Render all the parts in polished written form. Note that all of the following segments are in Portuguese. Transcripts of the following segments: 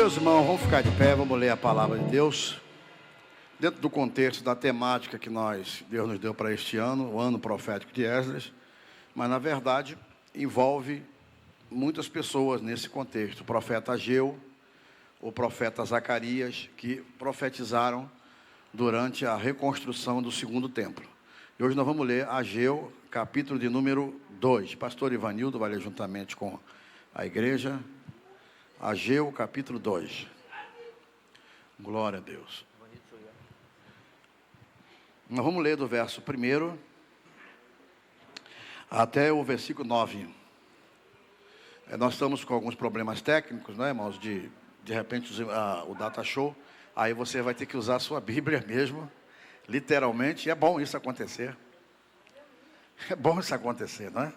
Meus irmãos, vamos ficar de pé, vamos ler a palavra de Deus. Dentro do contexto da temática que Deus nos deu para este ano, o ano profético de Esdras, mas na verdade envolve muitas pessoas nesse contexto. O profeta Ageu, o profeta Zacarias, que profetizaram durante a reconstrução do segundo templo. E hoje nós vamos ler Ageu, capítulo de número 2. Pastor Ivanildo vai ler juntamente com a igreja. Ageu, capítulo 2. Glória a Deus. Nós vamos ler do verso 1 até o versículo 9. Nós estamos com alguns problemas técnicos, não é, irmãos? De repente o data show. Aí você vai ter que usar a sua Bíblia mesmo, literalmente. E é bom isso acontecer. É bom isso acontecer, não é?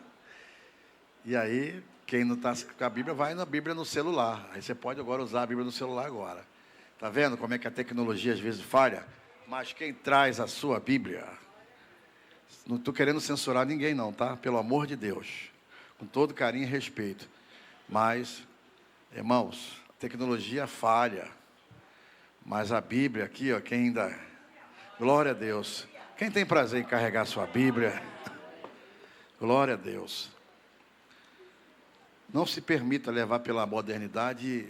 E aí, quem não está com a Bíblia, vai na Bíblia no celular. Aí você pode agora usar a Bíblia no celular agora. Está vendo como é que a tecnologia às vezes falha? Mas quem traz a sua Bíblia... Não estou querendo censurar ninguém não, tá? Pelo amor de Deus. Com todo carinho e respeito. Mas, irmãos, a tecnologia falha. Mas a Bíblia aqui, ó, quem ainda... Glória a Deus. Quem tem prazer em carregar a sua Bíblia? Glória a Deus. Não se permita levar pela modernidade,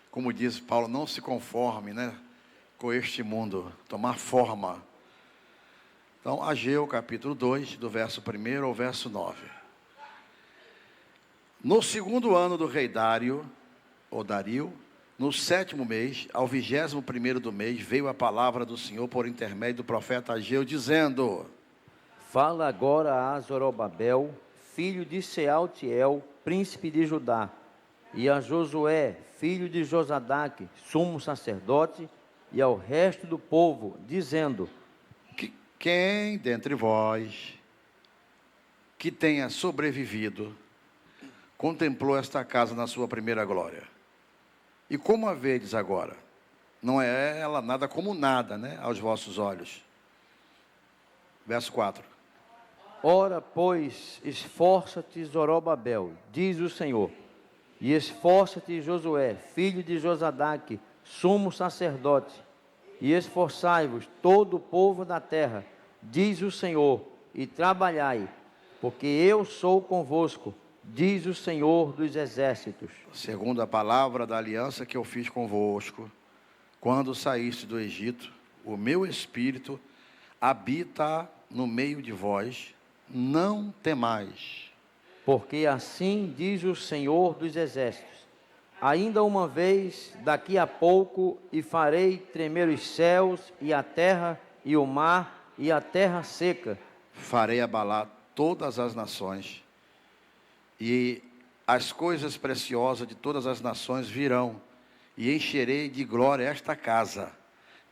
como diz Paulo, não se conforme, né, com este mundo, tomar forma. Então, Ageu, capítulo 2, do verso 1 ao verso 9. No segundo ano do rei Dário, ou Dario, no 7º mês, ao 21º do mês, veio a palavra do Senhor por intermédio do profeta Ageu, dizendo: Fala agora a Zorobabel, filho de Sealtiel, príncipe de Judá, e a Josué, filho de Josadaque, sumo sacerdote, e ao resto do povo, dizendo: Quem dentre vós que tenha sobrevivido contemplou esta casa na sua primeira glória? E como a vedes agora? Não é ela nada como nada, né, aos vossos olhos. Verso 4. Ora, pois, esforça-te, Zorobabel, diz o Senhor, e esforça-te, Josué, filho de Josadaque, sumo sacerdote, e esforçai-vos todo o povo da terra, diz o Senhor, e trabalhai, porque eu sou convosco, diz o Senhor dos exércitos. Segundo a palavra da aliança que eu fiz convosco, quando saíste do Egito, o meu espírito habita no meio de vós, não temais. Porque assim diz o Senhor dos exércitos: ainda uma vez, daqui a pouco, e farei tremer os céus, e a terra, e o mar, e a terra seca. Farei abalar todas as nações, e as coisas preciosas de todas as nações virão, e encherei de glória esta casa,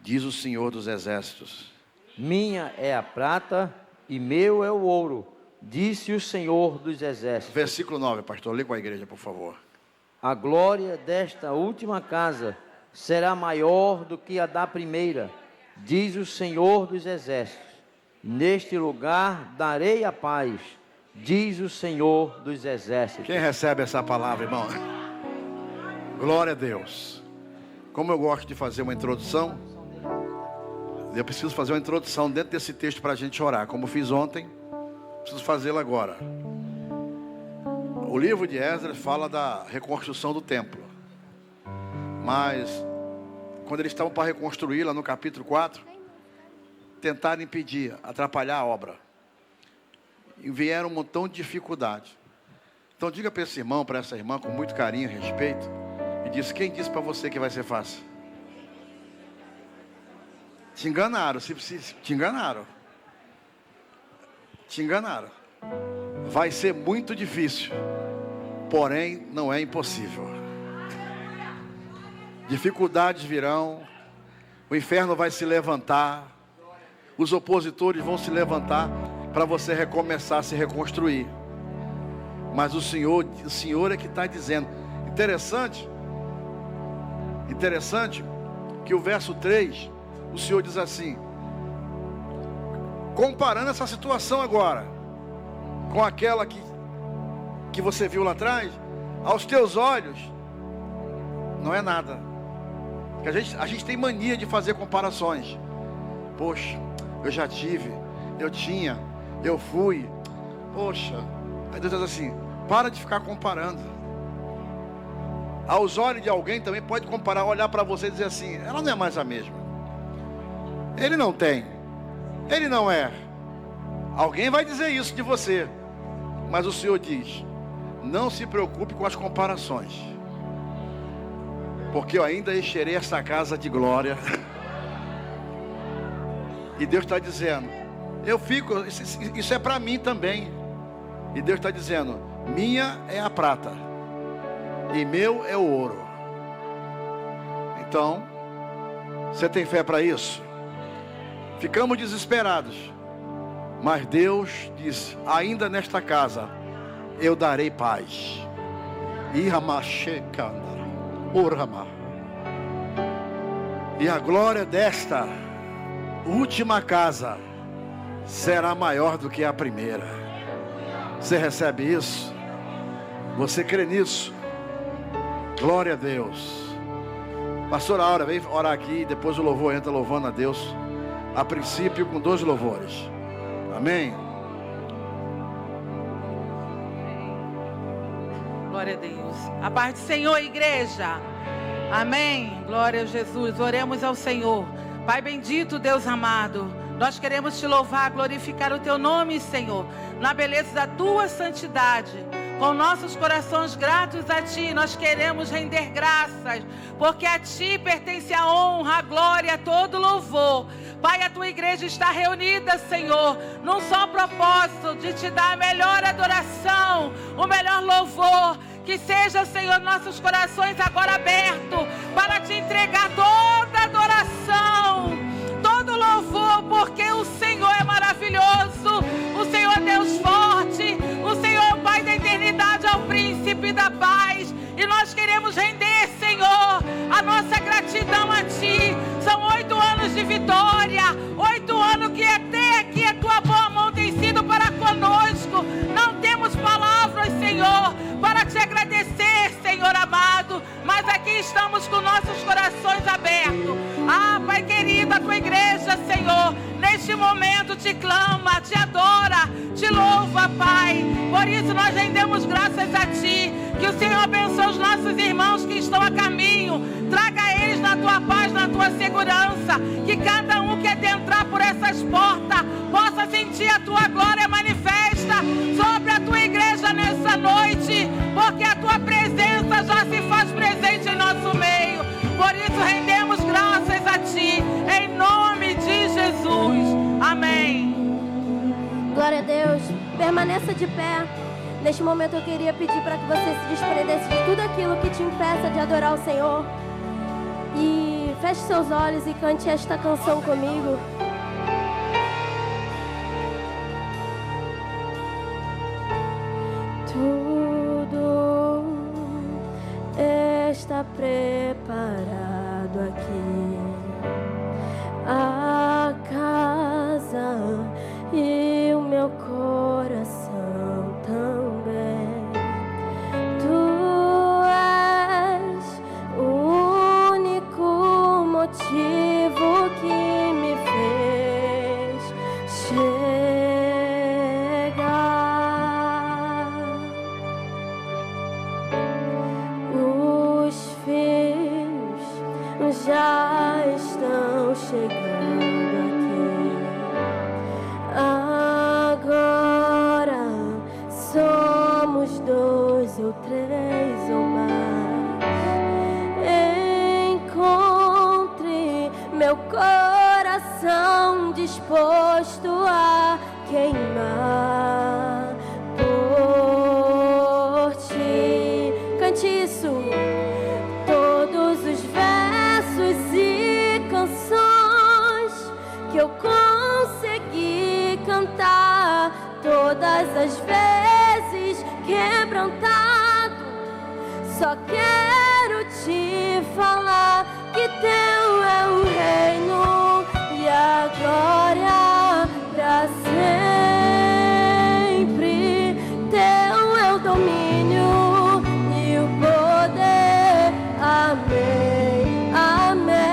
diz o Senhor dos exércitos. Minha é a prata, e meu é o ouro, disse o Senhor dos exércitos. Versículo 9, pastor, lê com a igreja, por favor. A glória desta última casa será maior do que a da primeira, diz o Senhor dos exércitos. Neste lugar darei a paz, diz o Senhor dos exércitos. Quem recebe essa palavra, irmão? Glória a Deus. Como eu gosto de fazer uma introdução, eu preciso fazer uma introdução dentro desse texto para a gente orar. Como fiz ontem, preciso fazê-la agora. O livro de Esdras fala da reconstrução do templo. Mas, quando eles estavam para reconstruir, lá no capítulo 4, tentaram impedir, atrapalhar a obra. E vieram um montão de dificuldades. Então diga para esse irmão, para essa irmã, com muito carinho e respeito, e diz: quem disse para você que vai ser fácil? Te enganaram, te enganaram. Te enganaram. Vai ser muito difícil, porém não é impossível. Dificuldades virão, o inferno vai se levantar, os opositores vão se levantar para você recomeçar a se reconstruir. Mas o Senhor é que está dizendo. Interessante que o verso 3, o Senhor diz assim, comparando essa situação agora com aquela que você viu lá atrás, aos teus olhos não é nada, Que a gente tem mania de fazer comparações. Poxa, eu já tive, eu tinha, eu fui. Poxa, aí Deus diz assim: para de ficar comparando. Aos olhos de alguém também pode comparar, olhar para você e dizer assim: ela não é mais a mesma. Ele não tem, ele não é. Alguém vai dizer isso de você. Mas o Senhor diz: não se preocupe com as comparações, porque eu ainda encherei esta casa de glória. E Deus está dizendo: eu fico, isso é para mim também. E Deus está dizendo: minha é a prata e meu é o ouro. Então, você tem fé para isso? Ficamos desesperados, mas Deus diz: ainda nesta casa eu darei paz. E a glória desta última casa será maior do que a primeira. Você recebe isso? Você crê nisso? Glória a Deus. Pastora Aura, vem orar aqui. Depois o louvor entra louvando a Deus. A princípio com 2 louvores. Amém? Glória a Deus. A paz do Senhor, igreja. Amém. Glória a Jesus. Oremos ao Senhor. Pai bendito, Deus amado, nós queremos te louvar, glorificar o teu nome, Senhor, na beleza da tua santidade. Com nossos corações gratos a ti, nós queremos render graças, porque a ti pertence a honra, a glória, todo louvor. Pai, a tua igreja está reunida, Senhor, num só propósito de te dar a melhor adoração, o melhor louvor. Que seja, Senhor, nossos corações agora abertos para te entregar toda adoração, todo louvor, porque o Senhor é maravilhoso, o Senhor é Deus forte, o Senhor é o Pai da eternidade, é o príncipe da paz. E nós queremos render, Senhor, a nossa gratidão a ti. São 8 anos de vitória, 8 anos que até aqui a tua boa mão tem sido para conosco. Não temos palavras, Senhor, para te agradecer, Senhor amado, mas aqui estamos com nossos corações abertos. Ah, Pai querido, a tua igreja, Senhor, neste momento te clama, te adora, te louva, Pai. Por isso nós rendemos graças a ti. Que o Senhor abençoe os nossos irmãos que estão a caminho. Traga eles na tua paz, na tua segurança. Que cada um que adentrar por essas portas possa sentir a tua glória manifesta sobre a tua igreja nessa noite, porque a tua presença já se faz presente em nosso meio. Por isso rendemos graças a ti, em nome de Jesus. Amém. Glória a Deus. Permaneça de pé. Neste momento eu queria pedir para que você se desprendesse de tudo aquilo que te impeça de adorar o Senhor. E feche seus olhos e cante esta canção comigo. Tudo está preparado aqui. A casa e o meu coração também. Tu és o único motivo que me fez chegar. Os filhos já estão chegando aqui. Agora somos 2 ou 3 ou mais. Encontre meu coração disposto a queimar por ti. Cante isso. Todos os versos e canções que eu consegui cantar, todas as vezes quebrantado, só quero te falar que teu é o reino e a glória pra sempre. Teu é o domínio e o poder. Amém, amém.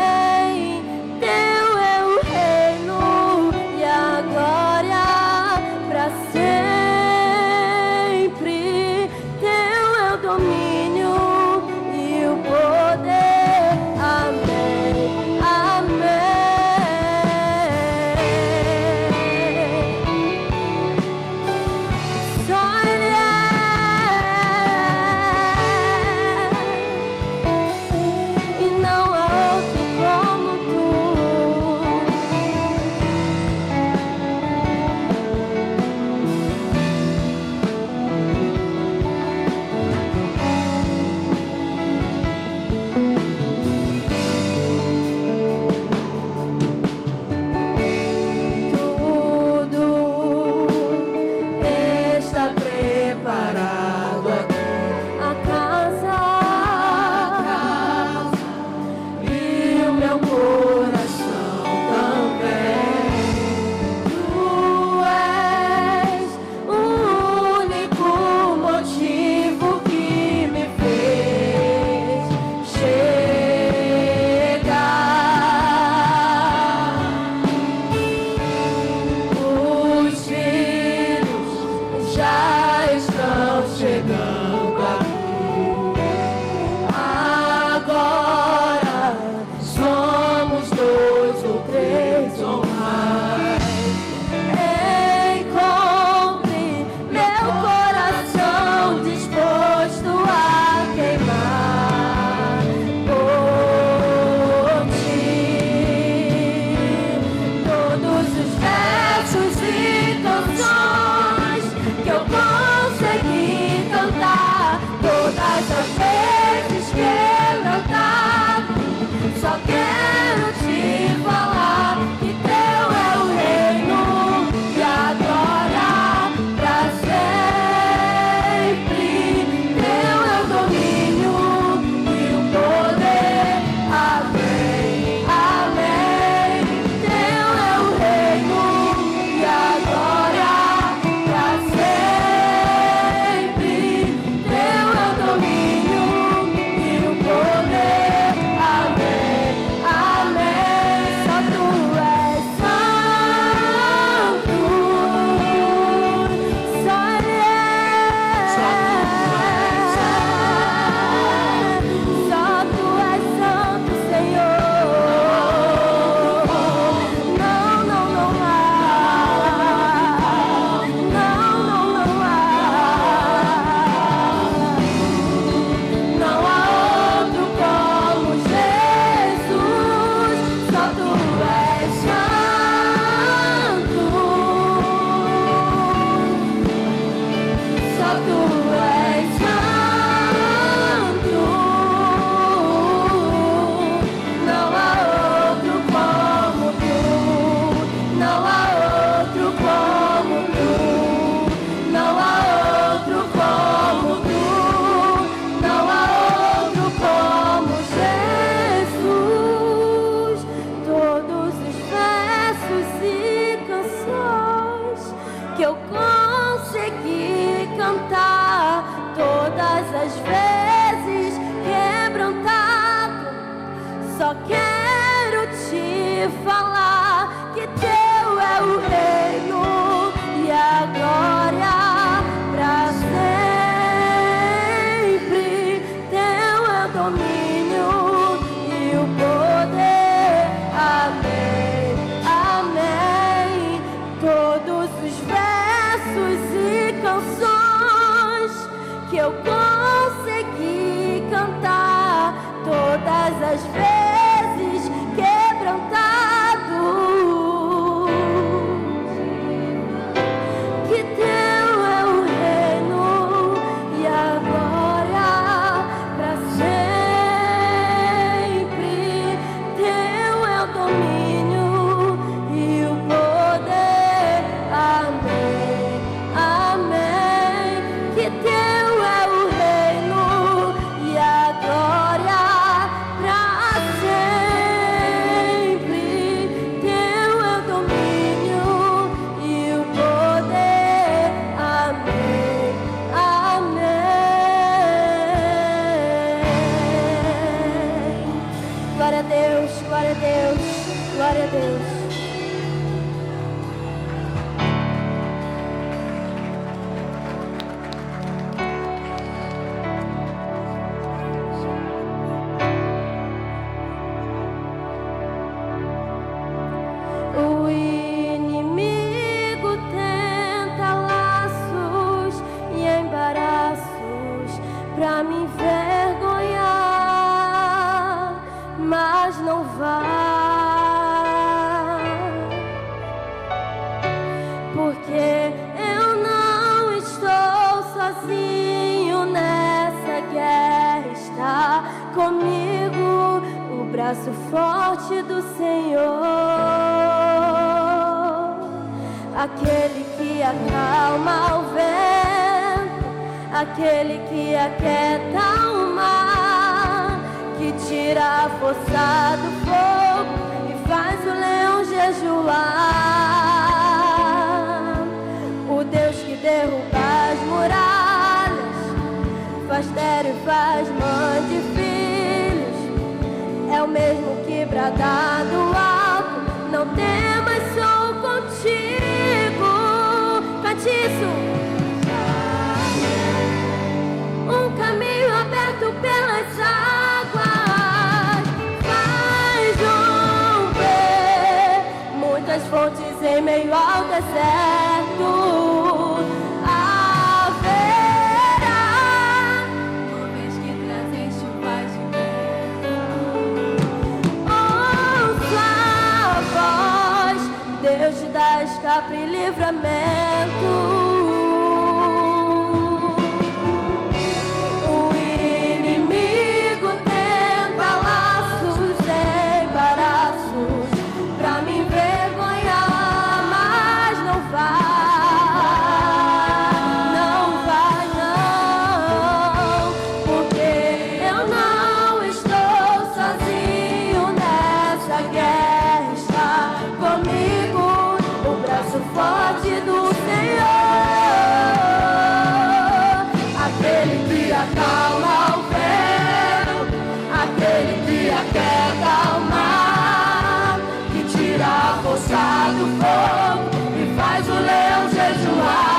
eu consegui cantar todas as vezes quebrantado, que teu é o reino e a glória para sempre, teu é o domínio e o poder. Amém, amém. Que teu é o reino e a glória para sempre, teu é o domínio e o poder. Amém, amém. Glória a Deus, glória a Deus, glória a Deus. O inimigo tenta laços e embaraços pra me envergonhar, mas não vai, porque eu não estou sozinho nessa guerra, está comigo o braço forte do Senhor. Aquele que acalma o vento, aquele que aquieta o mar, que tira a força do fogo e faz o leão jejuar. O Deus que derruba as muralhas, faz estéril e faz mãe de filhos, é o mesmo que brada do alto, não temas, sou contigo. Cante isso. Um caminho aberto pelas águas, faz romper muitas fontes em meio ao deserto. Haverá nuvens que trazem chuvas de bênção. Ouça a voz, Deus te dá escape e livramento. O inimigo tenta laços e embaraços pra me envergonhar, mas não vai, não vai não, porque eu não estou sozinho nessa guerra, está comigo o braço forte do Senhor. Aquele que acalma o vento, aquele que aquieta o mar, que tira a força do fogo e faz o leão jejuar.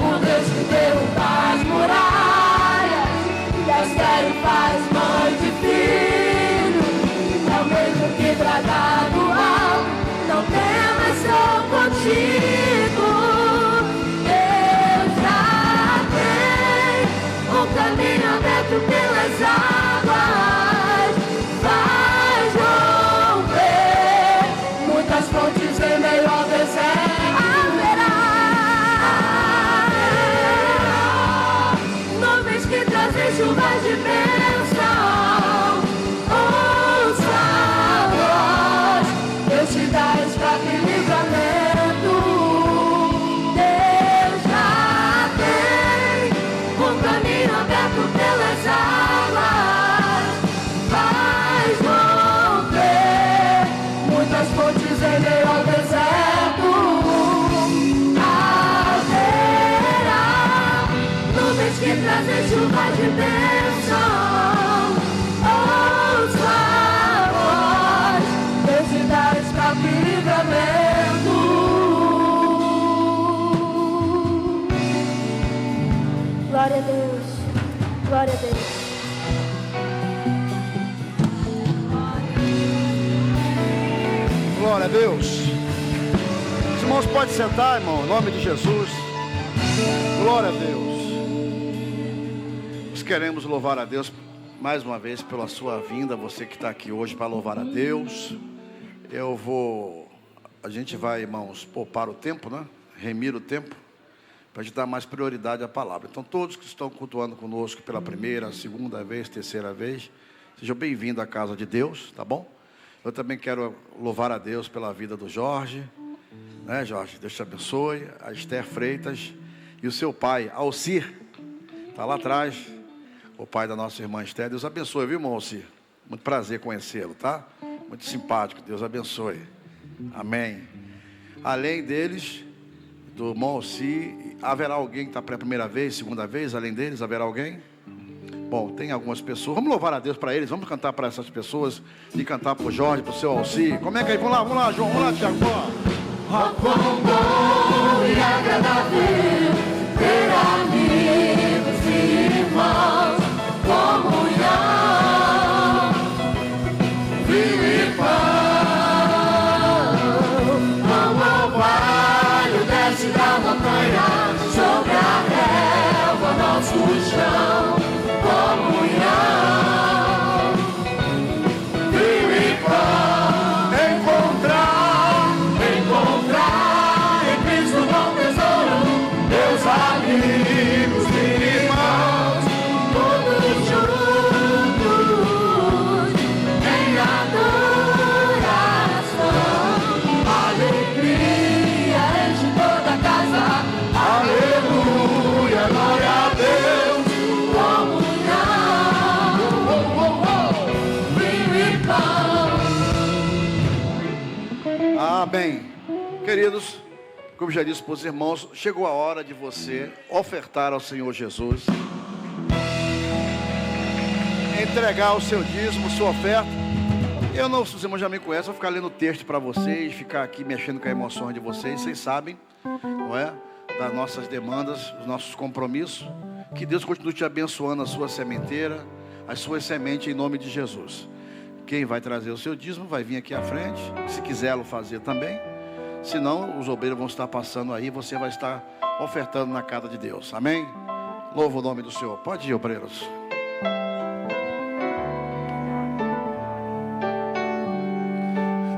O Deus que derruba as muralhas, que estéril faz mãe de filho, é o mesmo que brada do alto, não temas, sou contigo. Deus já tem um caminho aberto pelas águas, faz romper muitas fontes em meio ao deserto. Haverá nuvens que trazem chuvas de bênção. Ouça a voz, Deus te dá escape e livramento. Deus já tem um caminho aberto pelas águas, faz romper muitas fontes em meio ao deserto. Haverá nuvens que trazem chuva de bênção. Ouça a voz, Deus te dá escape e livramento. Glória a Deus, glória a Deus. Glória a Deus. Os irmãos podem sentar, irmão, em nome de Jesus. Glória a Deus. Nós queremos louvar a Deus mais uma vez pela sua vinda. Você que está aqui hoje para louvar a Deus. A gente vai, irmãos, poupar o tempo, né? Remir o tempo, para a gente dar mais prioridade à palavra. Então, todos que estão cultuando conosco pela primeira, segunda vez, terceira vez, sejam bem-vindos à casa de Deus, tá bom? Eu também quero louvar a Deus pela vida do Jorge, né, Jorge? Deus te abençoe. A Esther Freitas e o seu pai, Alcir, está lá atrás, o pai da nossa irmã Esther. Deus abençoe, viu, irmão Alcir? Muito prazer conhecê-lo, tá? Muito simpático, Deus abençoe. Amém. Além deles, do irmão Alcir, haverá alguém que está pela primeira vez, segunda vez? Além deles, haverá alguém? Bom, tem algumas pessoas. Vamos louvar a Deus para eles. Vamos cantar para essas pessoas. E cantar para o Jorge, para o seu Alcir. Como é que é? Vamos lá, João. Vamos lá, Tiago. Oh, quão bom e agradável ter amigos e irmãos, comunhão, vinho e pão. Como o orvalho desce da montanha sobre a relva, nosso chão. Comunhão, vinho e pão, encontrar em Cristo bom tesouro, meus amigos e irmãos, todos juntos em adoração, alegria enche toda a casa, aleluia, glória a Deus. Amém. Queridos, como já disse para os irmãos, chegou a hora de você ofertar ao Senhor Jesus, entregar o seu dízimo, sua oferta. Eu não, se os irmãos já me conhecem, vou ficar lendo o texto para vocês, ficar aqui mexendo com a emoção de vocês. Vocês sabem, não é? Das nossas demandas, os nossos compromissos. Que Deus continue te abençoando a sua sementeira, as suas sementes em nome de Jesus. Quem vai trazer o seu dízimo vai vir aqui à frente, se quiser fazer também. Senão, os obreiros vão estar passando aí, você vai estar ofertando na casa de Deus. Amém? Louva o nome do Senhor. Pode ir, obreiros.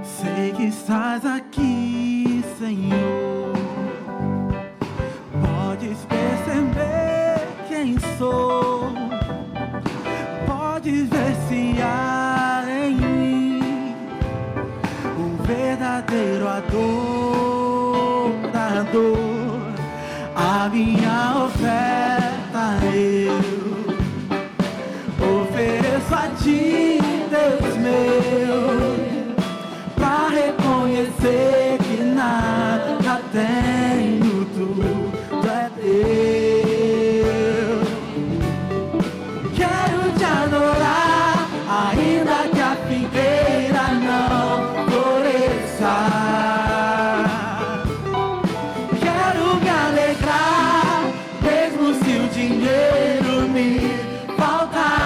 Sei que estás aqui, Senhor. Podes perceber quem sou. Podes ver se há em mim um verdadeiro adorador. A minha oferta eu ofereço a ti, Deus meu, pra reconhecer que nada tenho, tudo é teu. Quero te adorar, ainda que a figueira não floresça. Quero me alegrar, mesmo se o dinheiro me faltar.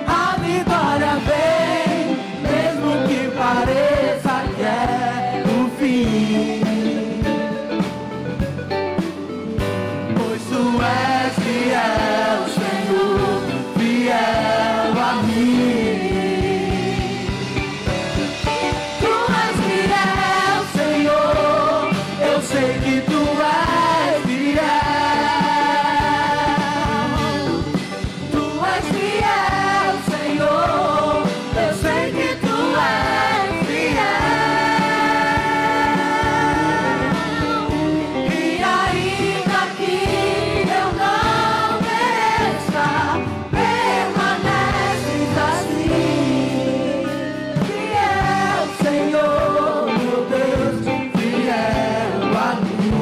A vitória vem, mesmo que pareça que é o fim. Pois tu és fiel, Senhor, fiel a mim. Tu és fiel, Senhor, eu sei que tu és fiel. Tu és fiel, Senhor, eu sei que tu és fiel. E ainda que eu não mereça, permaneces assim. Fiel, Senhor, meu Deus, fiel a mim.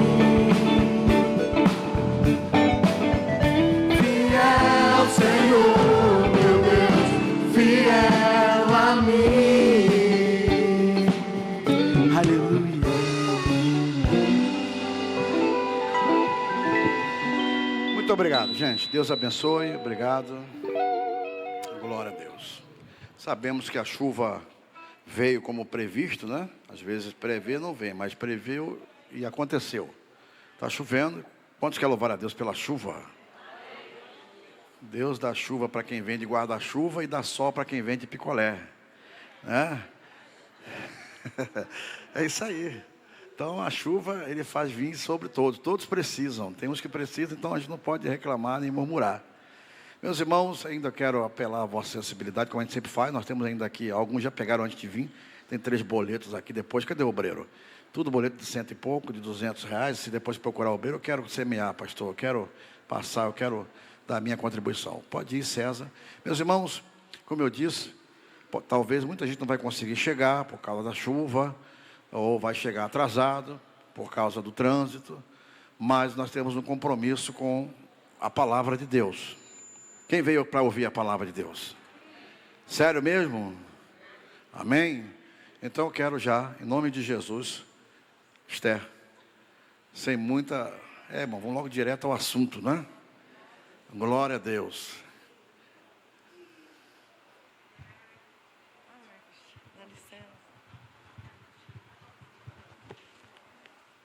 Fiel, Senhor, meu Deus, fiel a mim. Aleluia. Muito obrigado, gente. Deus abençoe. Obrigado. Glória a Deus. Sabemos que a chuva veio como previsto, né? Às vezes prevê não vem, mas preveu E aconteceu. Está chovendo. Quantos querem louvar a Deus pela chuva? Deus dá chuva para quem vende guarda-chuva e dá sol para quem vende picolé, né? É isso aí. Então a chuva ele faz vir sobre todos. Todos precisam. Tem uns que precisam, então a gente não pode reclamar nem murmurar. Meus irmãos, ainda quero apelar à vossa sensibilidade, como a gente sempre faz. Nós temos ainda aqui, alguns já pegaram antes de vir. Tem 3 boletos aqui depois. Cadê o obreiro? Tudo boleto de 100 e pouco, de R$200. Se depois procurar o obreiro, eu quero semear, pastor. Eu quero passar, eu quero dar a minha contribuição. Pode ir, César. Meus irmãos, como eu disse, talvez muita gente não vai conseguir chegar por causa da chuva, ou vai chegar atrasado por causa do trânsito, mas nós temos um compromisso com a palavra de Deus. Quem veio para ouvir a palavra de Deus? Sério mesmo? Amém? Então eu quero já, em nome de Jesus, Esther, sem muita... irmão, vamos logo direto ao assunto, né? Glória a Deus.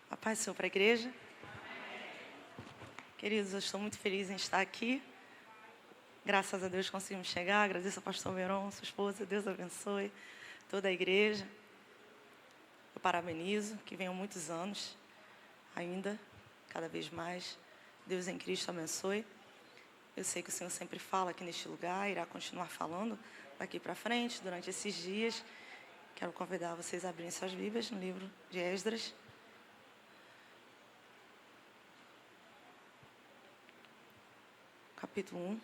A paz do Senhor para a igreja. Queridos, eu estou muito feliz em estar aqui. Graças a Deus conseguimos chegar. Agradeço ao pastor Veron, sua esposa. Deus abençoe toda a igreja. Eu parabenizo, que venham muitos anos ainda, cada vez mais. Deus em Cristo abençoe. Eu sei que o Senhor sempre fala aqui neste lugar, irá continuar falando daqui para frente, durante esses dias. Quero convidar vocês a abrirem suas Bíblias no livro de Esdras. Capítulo 1.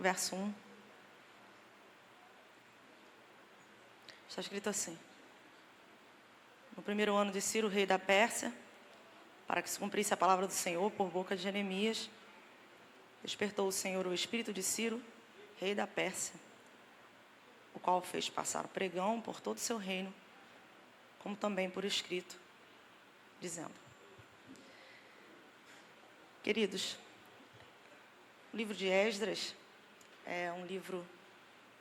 Verso 1. Está escrito assim: no primeiro ano de Ciro, rei da Pérsia, para que se cumprisse a palavra do Senhor por boca de Jeremias, despertou o Senhor o espírito de Ciro, rei da Pérsia, o qual fez passar o pregão por todo o seu reino, como também por escrito, dizendo: queridos, o livro de Esdras é um livro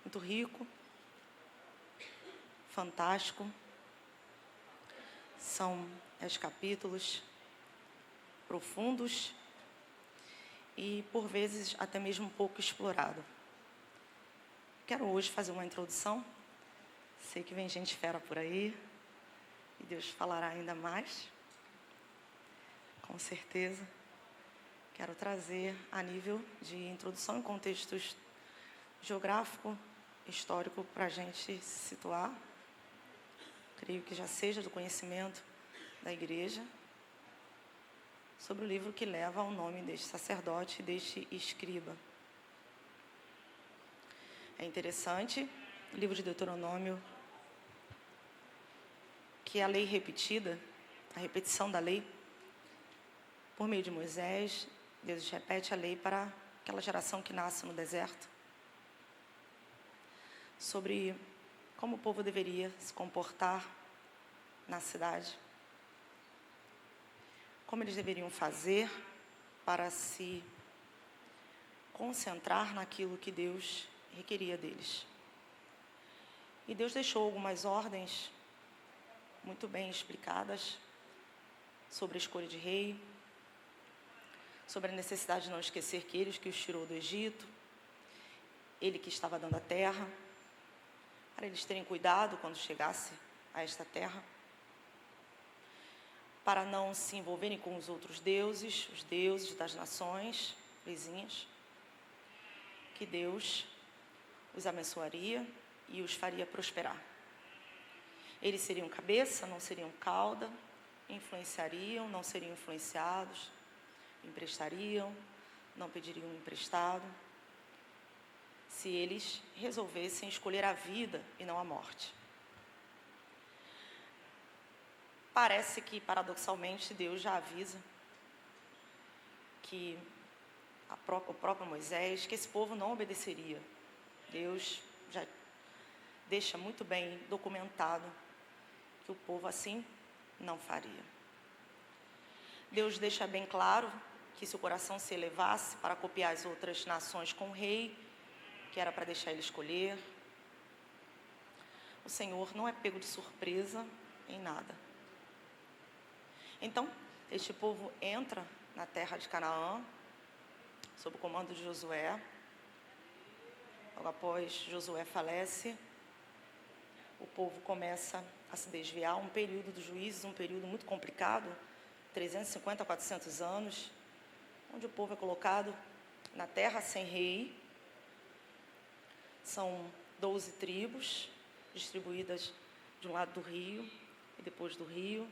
muito rico, fantástico. São 10 capítulos profundos e, por vezes, até mesmo um pouco explorado. Quero hoje fazer uma introdução. Sei que vem gente fera por aí e Deus falará ainda mais. Com certeza. Quero trazer a nível de introdução em contextos geográfico, histórico, para a gente se situar. Creio que já seja do conhecimento da igreja, sobre o livro que leva ao nome deste sacerdote e deste escriba. É interessante, o livro de Deuteronômio, que é a lei repetida, a repetição da lei, por meio de Moisés, Deus repete a lei para aquela geração que nasce no deserto, sobre como o povo deveria se comportar na cidade, como eles deveriam fazer para se concentrar naquilo que Deus requeria deles. E Deus deixou algumas ordens muito bem explicadas sobre a escolha de rei, sobre a necessidade de não esquecer que ele que os tirou do Egito, ele que estava dando a terra, para eles terem cuidado quando chegasse a esta terra, para não se envolverem com os outros deuses, os deuses das nações vizinhas, que Deus os abençoaria e os faria prosperar. Eles seriam cabeça, não seriam cauda, influenciariam, não seriam influenciados, emprestariam, não pediriam emprestado, se eles resolvessem escolher a vida e não a morte. Parece que, paradoxalmente, Deus já avisa que o próprio Moisés, que esse povo não obedeceria. Deus já deixa muito bem documentado que o povo assim não faria. Deus deixa bem claro que se o coração se elevasse para copiar as outras nações com o rei, que era para deixar ele escolher. O Senhor não é pego de surpresa em nada. Então, este povo entra na terra de Canaã, sob o comando de Josué. Logo após Josué falece, o povo começa a se desviar. Um período dos juízes, um período muito complicado, 350 a 400 anos, onde o povo é colocado na terra sem rei. São 12 tribos distribuídas de um lado do rio e depois do rio.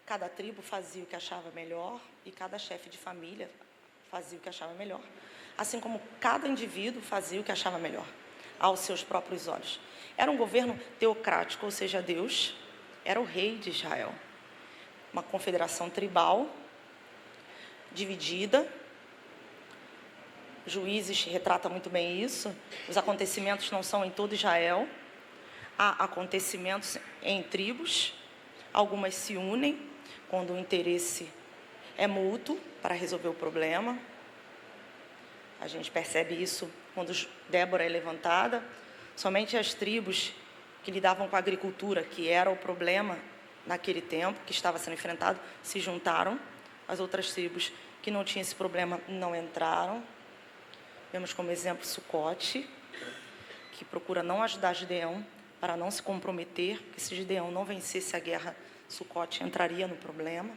Cada tribo fazia o que achava melhor e cada chefe de família fazia o que achava melhor, assim como cada indivíduo fazia o que achava melhor, aos seus próprios olhos. Era um governo teocrático, ou seja, Deus era o rei de Israel. Uma confederação tribal, dividida. Juízes retrata muito bem isso. Os acontecimentos não são em todo Israel. Há acontecimentos em tribos. Algumas se unem quando o interesse é mútuo para resolver o problema. A gente percebe isso quando Débora é levantada. Somente as tribos que lidavam com a agricultura, que era o problema naquele tempo, que estava sendo enfrentado, se juntaram. As outras tribos que não tinham esse problema não entraram. Vemos como exemplo Sucote, que procura não ajudar Gideão para não se comprometer, que se Gideão não vencesse a guerra, Sucote entraria no problema.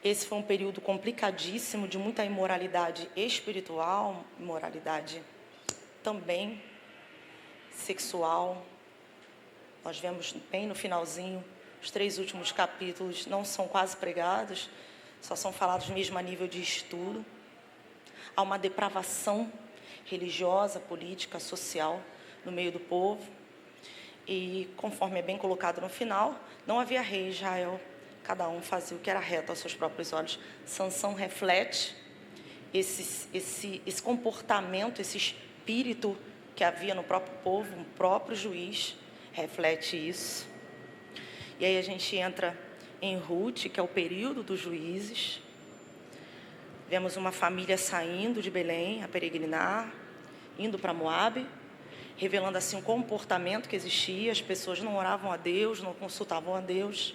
Esse foi um período complicadíssimo, de muita imoralidade espiritual, imoralidade também sexual. Nós vemos bem no finalzinho, os 3 últimos capítulos não são quase pregados, só são falados mesmo a nível de estudo. Há uma depravação religiosa, política, social no meio do povo. E, conforme é bem colocado no final, não havia rei em Israel. Cada um fazia o que era reto aos seus próprios olhos. Sansão reflete esse comportamento, esse espírito que havia no próprio povo, um próprio juiz reflete isso. E aí a gente entra em Ruth, que é o período dos juízes. Vemos uma família saindo de Belém a peregrinar, indo para Moabe, revelando assim um comportamento que existia. As pessoas não oravam a Deus, não consultavam a Deus,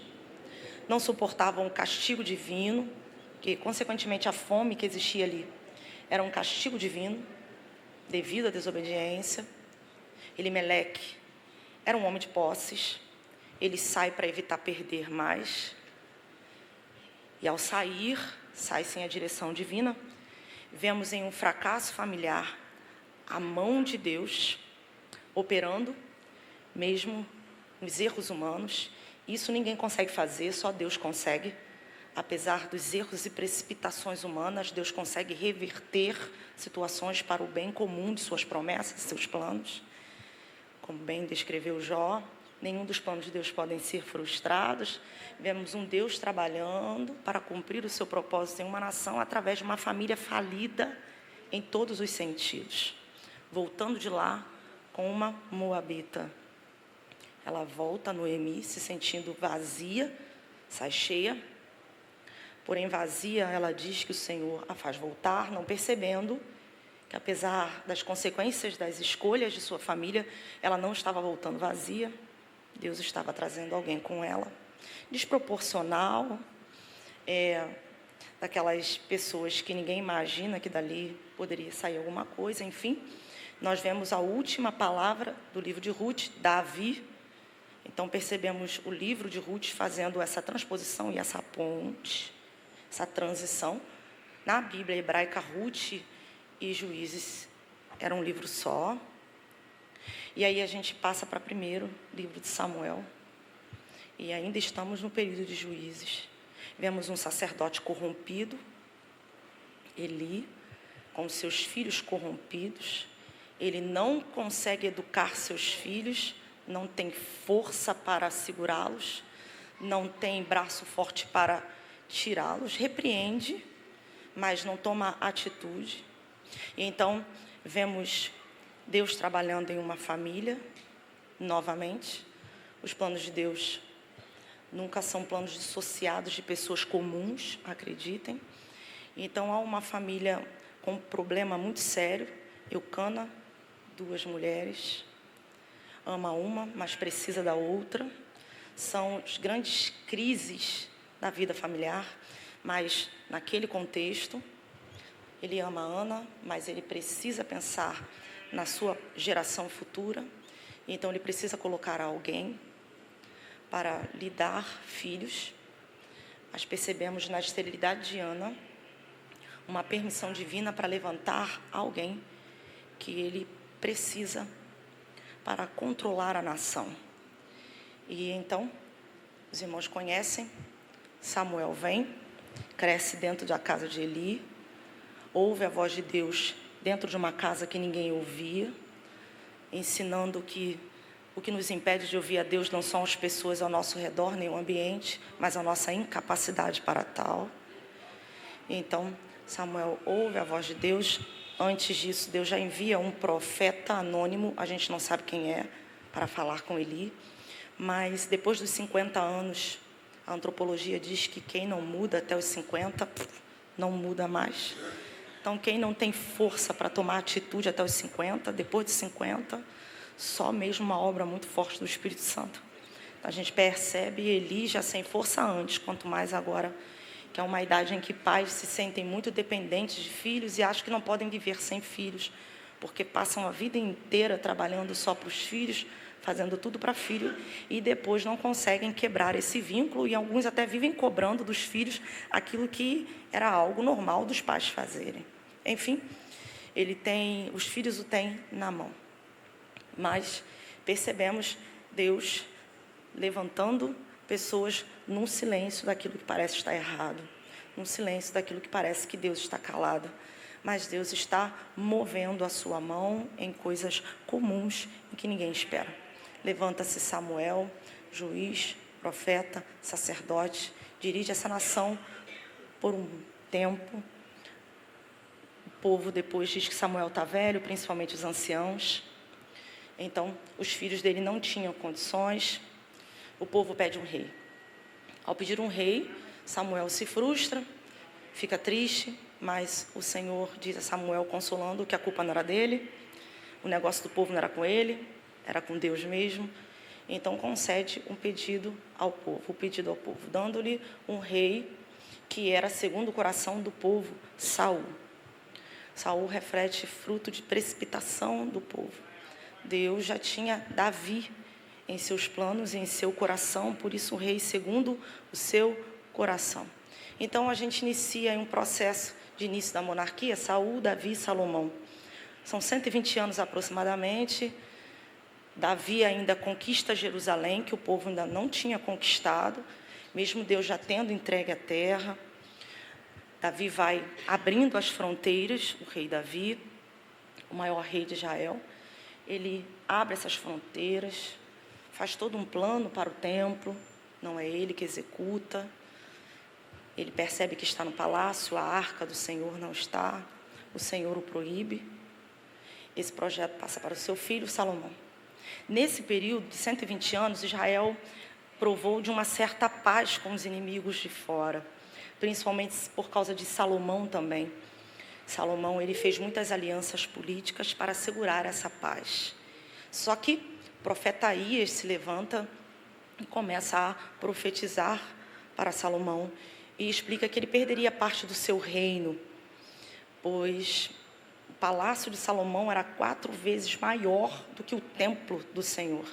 não suportavam o castigo divino, que consequentemente a fome que existia ali era um castigo divino, devido à desobediência. Elimeleque era um homem de posses, ele sai para evitar perder mais, e ao sair, sai sem a direção divina. Vemos em um fracasso familiar a mão de Deus operando, mesmo nos erros humanos. Isso ninguém consegue fazer, só Deus consegue. Apesar dos erros e precipitações humanas, Deus consegue reverter situações para o bem comum de suas promessas, seus planos. Como bem descreveu Jó, nenhum dos planos de Deus podem ser frustrados. Vemos um Deus trabalhando para cumprir o seu propósito em uma nação através de uma família falida em todos os sentidos. Voltando de lá com uma moabita. Ela volta, Noemi, se sentindo vazia, sai cheia. Porém, vazia, ela diz que o Senhor a faz voltar, não percebendo que, apesar das consequências das escolhas de sua família, ela não estava voltando vazia. Deus estava trazendo alguém com ela. Desproporcional, daquelas pessoas que ninguém imagina que dali poderia sair alguma coisa. Enfim, nós vemos a última palavra do livro de Ruth, Davi. Então, percebemos o livro de Ruth fazendo essa transposição e essa ponte, essa transição. Na Bíblia hebraica, Ruth e Juízes era um livro só. E aí a gente passa para primeiro livro de Samuel. E ainda estamos no período de Juízes. Vemos um sacerdote corrompido, Eli, com seus filhos corrompidos. Ele não consegue educar seus filhos, não tem força para segurá-los, não tem braço forte para tirá-los, repreende, mas não toma atitude. E então, vemos Deus trabalhando em uma família, novamente. Os planos de Deus nunca são planos dissociados de pessoas comuns, acreditem. Então, há uma família com um problema muito sério, Eucana, 2 mulheres, ama uma, mas precisa da outra. São as grandes crises da vida familiar, mas naquele contexto, ele ama a Ana, mas ele precisa pensar na sua geração futura, então ele precisa colocar alguém para lhe dar filhos. Mas percebemos na esterilidade de Ana uma permissão divina para levantar alguém que ele precisa para controlar a nação. E então, os irmãos conhecem, Samuel vem, cresce dentro da casa de Eli, ouve a voz de Deus dentro de uma casa que ninguém ouvia, ensinando que o que nos impede de ouvir a Deus não são as pessoas ao nosso redor, nem o ambiente, mas a nossa incapacidade para tal. Então, Samuel ouve a voz de Deus. Antes disso, Deus já envia um profeta anônimo, a gente não sabe quem é, para falar com Eli. Mas depois dos 50 anos, a antropologia diz que quem não muda até os 50, não muda mais. Então, quem não tem força para tomar atitude até os 50, depois de 50, só mesmo uma obra muito forte do Espírito Santo. A gente percebe Eli já sem força antes, quanto mais agora, que é uma idade em que pais se sentem muito dependentes de filhos e acham que não podem viver sem filhos, porque passam a vida inteira trabalhando só para os filhos, fazendo tudo para filho, e depois não conseguem quebrar esse vínculo, e alguns até vivem cobrando dos filhos aquilo que era algo normal dos pais fazerem. Enfim, os filhos o têm na mão. Mas percebemos Deus levantando pessoas num silêncio daquilo que parece estar errado, num silêncio daquilo que parece que Deus está calado. Mas Deus está movendo a sua mão em coisas comuns em que ninguém espera. Levanta-se Samuel, juiz, profeta, sacerdote, dirige essa nação por um tempo. O povo depois diz que Samuel está velho, principalmente os anciãos. Então, os filhos dele não tinham condições. O povo pede um rei. Ao pedir um rei, Samuel se frustra, fica triste, mas o Senhor diz a Samuel, consolando, que a culpa não era dele, o negócio do povo não era com ele, era com Deus mesmo. Então, concede um pedido ao povo, dando-lhe um rei que era segundo o coração do povo, Saul. Saul reflete fruto de precipitação do povo. Deus já tinha Davi em seus planos e em seu coração, por isso o rei segundo o seu coração. Então, a gente inicia um processo de início da monarquia, Saul, Davi e Salomão. São 120 anos aproximadamente. Davi ainda conquista Jerusalém, que o povo ainda não tinha conquistado, mesmo Deus já tendo entregue a terra. Davi vai abrindo as fronteiras, o rei Davi, o maior rei de Israel. Ele abre essas fronteiras, faz todo um plano para o templo, não é ele que executa. Ele percebe que está no palácio, a arca do Senhor não está, o Senhor o proíbe. Esse projeto passa para o seu filho, Salomão. Nesse período de 120 anos, Israel provou de uma certa paz com os inimigos de fora, principalmente por causa de Salomão também. Salomão, ele fez muitas alianças políticas para assegurar essa paz. Só que o profeta Aías se levanta e começa a profetizar para Salomão e explica que ele perderia parte do seu reino, pois o palácio de Salomão era 4 vezes maior do que o templo do Senhor.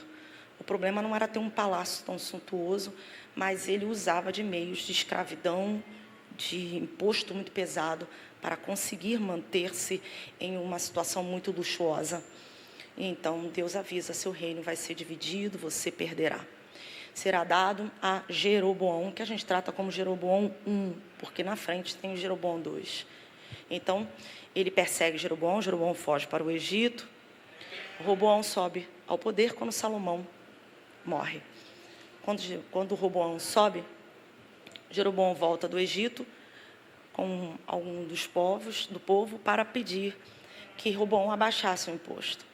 O problema não era ter um palácio tão suntuoso, mas ele usava de meios de escravidão, de imposto muito pesado, para conseguir manter-se em uma situação muito luxuosa. Então, Deus avisa, seu reino vai ser dividido, você perderá. Será dado a Jeroboão, que a gente trata como Jeroboão I, porque na frente tem o Jeroboão II. Então, ele persegue Jeroboão, Jeroboão foge para o Egito. Roboão sobe ao poder quando Salomão morre. Quando Roboão sobe, Jeroboão volta do Egito com algum do povo para pedir que Roboão abaixasse o imposto.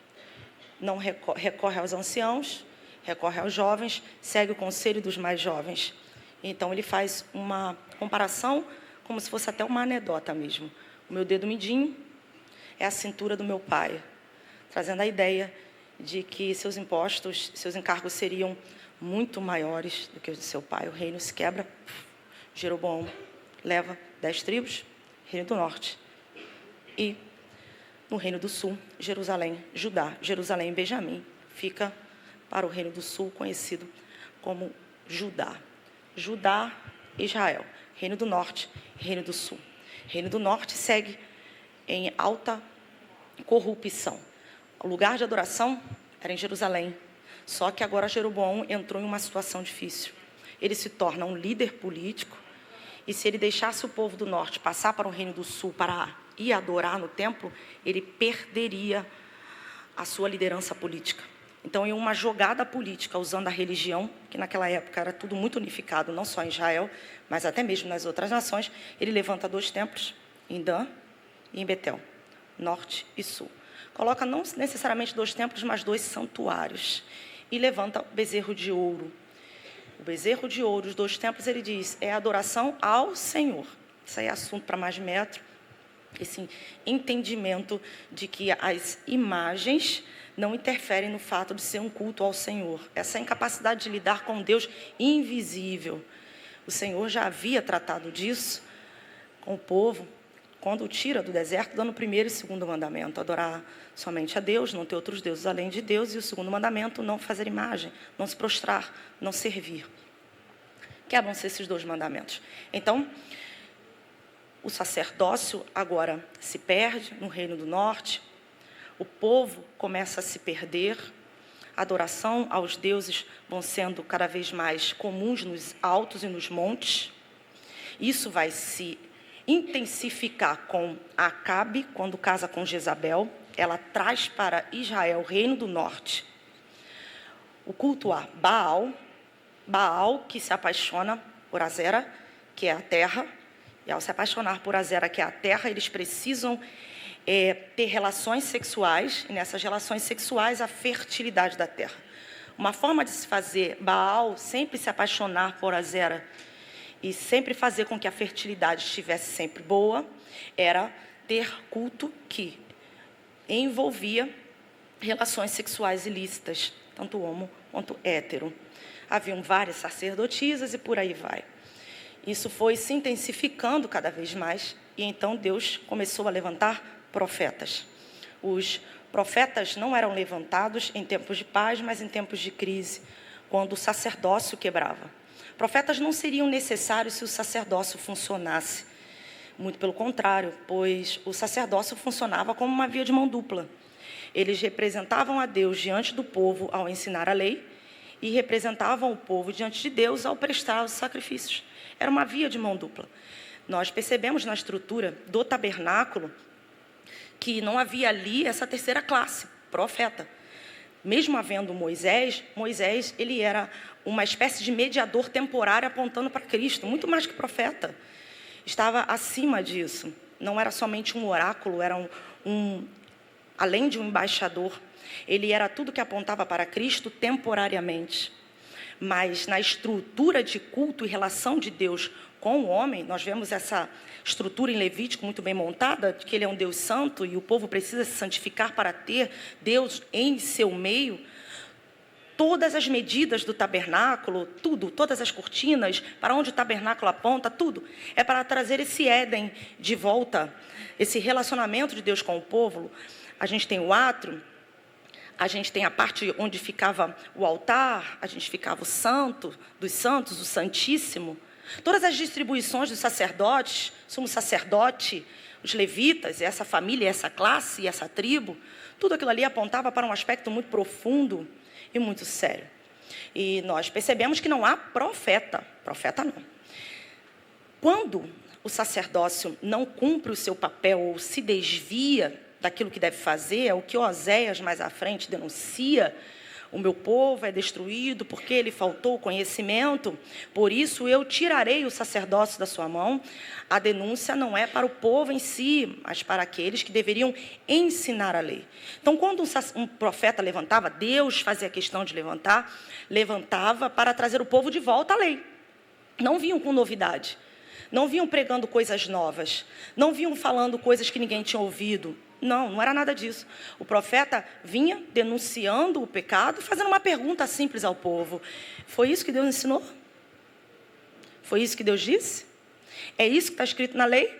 Não recorre aos anciãos, recorre aos jovens, segue o conselho dos mais jovens. Então, ele faz uma comparação como se fosse até uma anedota mesmo. O meu dedo mindinho é a cintura do meu pai, trazendo a ideia de que seus impostos, seus encargos seriam muito maiores do que os do seu pai. O reino se quebra, Jeroboão leva 10 tribos, reino do norte. E no reino do sul, Jerusalém, Judá, Jerusalém e Benjamim, fica para o reino do sul, conhecido como Judá. Judá, Israel. Reino do norte, reino do sul. Reino do norte segue em alta corrupção. O lugar de adoração era em Jerusalém. Só que agora Jeroboão entrou em uma situação difícil. Ele se torna um líder político. E se ele deixasse o povo do norte passar para o reino do sul para ir adorar no templo, ele perderia a sua liderança política. Então, em uma jogada política, usando a religião, que naquela época era tudo muito unificado, não só em Israel, mas até mesmo nas outras nações, ele levanta 2 templos, em Dan e em Betel, norte e sul. Coloca não necessariamente 2 templos, mas 2 santuários. E levanta o bezerro de ouro. O bezerro de ouro, os 2 templos, ele diz, é adoração ao Senhor. Isso aí é assunto para mais de metro. Esse entendimento de que as imagens não interferem no fato de ser um culto ao Senhor. Essa incapacidade de lidar com Deus invisível. O Senhor já havia tratado disso com o povo, quando o tira do deserto, dando o 1º e 2º mandamento, adorar somente a Deus, não ter outros deuses além de Deus, e o 2º mandamento, não fazer imagem, não se prostrar, não servir. Quebram-se esses 2 mandamentos. Então, o sacerdócio agora se perde no reino do norte, o povo começa a se perder, a adoração aos deuses vão sendo cada vez mais comuns nos altos e nos montes. Isso vai se intensificar com Acabe, quando casa com Jezabel. Ela traz para Israel, reino do norte, o culto a Baal. Baal, que se apaixona por Azera, que é a terra. E ao se apaixonar por Azera, que é a terra, eles precisam ter relações sexuais, e nessas relações sexuais a fertilidade da terra. Uma forma de se fazer Baal sempre se apaixonar por Azera e sempre fazer com que a fertilidade estivesse sempre boa, era ter culto que envolvia relações sexuais ilícitas, tanto homo quanto hétero. Haviam várias sacerdotisas e por aí vai. Isso foi se intensificando cada vez mais, e então Deus começou a levantar profetas. Os profetas não eram levantados em tempos de paz, mas em tempos de crise, quando o sacerdócio quebrava. Profetas não seriam necessários se o sacerdócio funcionasse. Muito pelo contrário, pois o sacerdócio funcionava como uma via de mão dupla. Eles representavam a Deus diante do povo ao ensinar a lei e representavam o povo diante de Deus ao prestar os sacrifícios. Era uma via de mão dupla. Nós percebemos na estrutura do tabernáculo que não havia ali essa terceira classe, profeta. Mesmo havendo Moisés, ele era uma espécie de mediador temporário apontando para Cristo, muito mais que profeta. Estava acima disso. Não era somente um oráculo, era além de um embaixador. Ele era tudo que apontava para Cristo temporariamente. Mas na estrutura de culto e relação de Deus com o homem, nós vemos essa estrutura em Levítico muito bem montada, de que ele é um Deus santo e o povo precisa se santificar para ter Deus em seu meio. Todas as medidas do tabernáculo, tudo, todas as cortinas, para onde o tabernáculo aponta, tudo, é para trazer esse Éden de volta, esse relacionamento de Deus com o povo. A gente tem o átrio, a gente tem a parte onde ficava o altar, a gente ficava o santo dos santos, o santíssimo. Todas as distribuições dos sacerdotes, sumo sacerdote, os levitas, essa família, essa classe, essa tribo, tudo aquilo ali apontava para um aspecto muito profundo e muito sério. E nós percebemos que não há profeta não. Quando o sacerdócio não cumpre o seu papel ou se desvia daquilo que deve fazer, é o que Oséias mais à frente denuncia, O meu povo é destruído porque lhe faltou conhecimento, por isso eu tirarei o sacerdócio da sua mão. A denúncia não é para o povo em si, mas para aqueles que deveriam ensinar a lei. Então, quando um profeta levantava, Deus fazia questão de levantar, levantava para trazer o povo de volta à lei. Não vinham com novidade, não vinham pregando coisas novas, não vinham falando coisas que ninguém tinha ouvido. Não era nada disso. O profeta vinha denunciando o pecado, fazendo uma pergunta simples ao povo. Foi isso que Deus ensinou? Foi isso que Deus disse? É isso que está escrito na lei?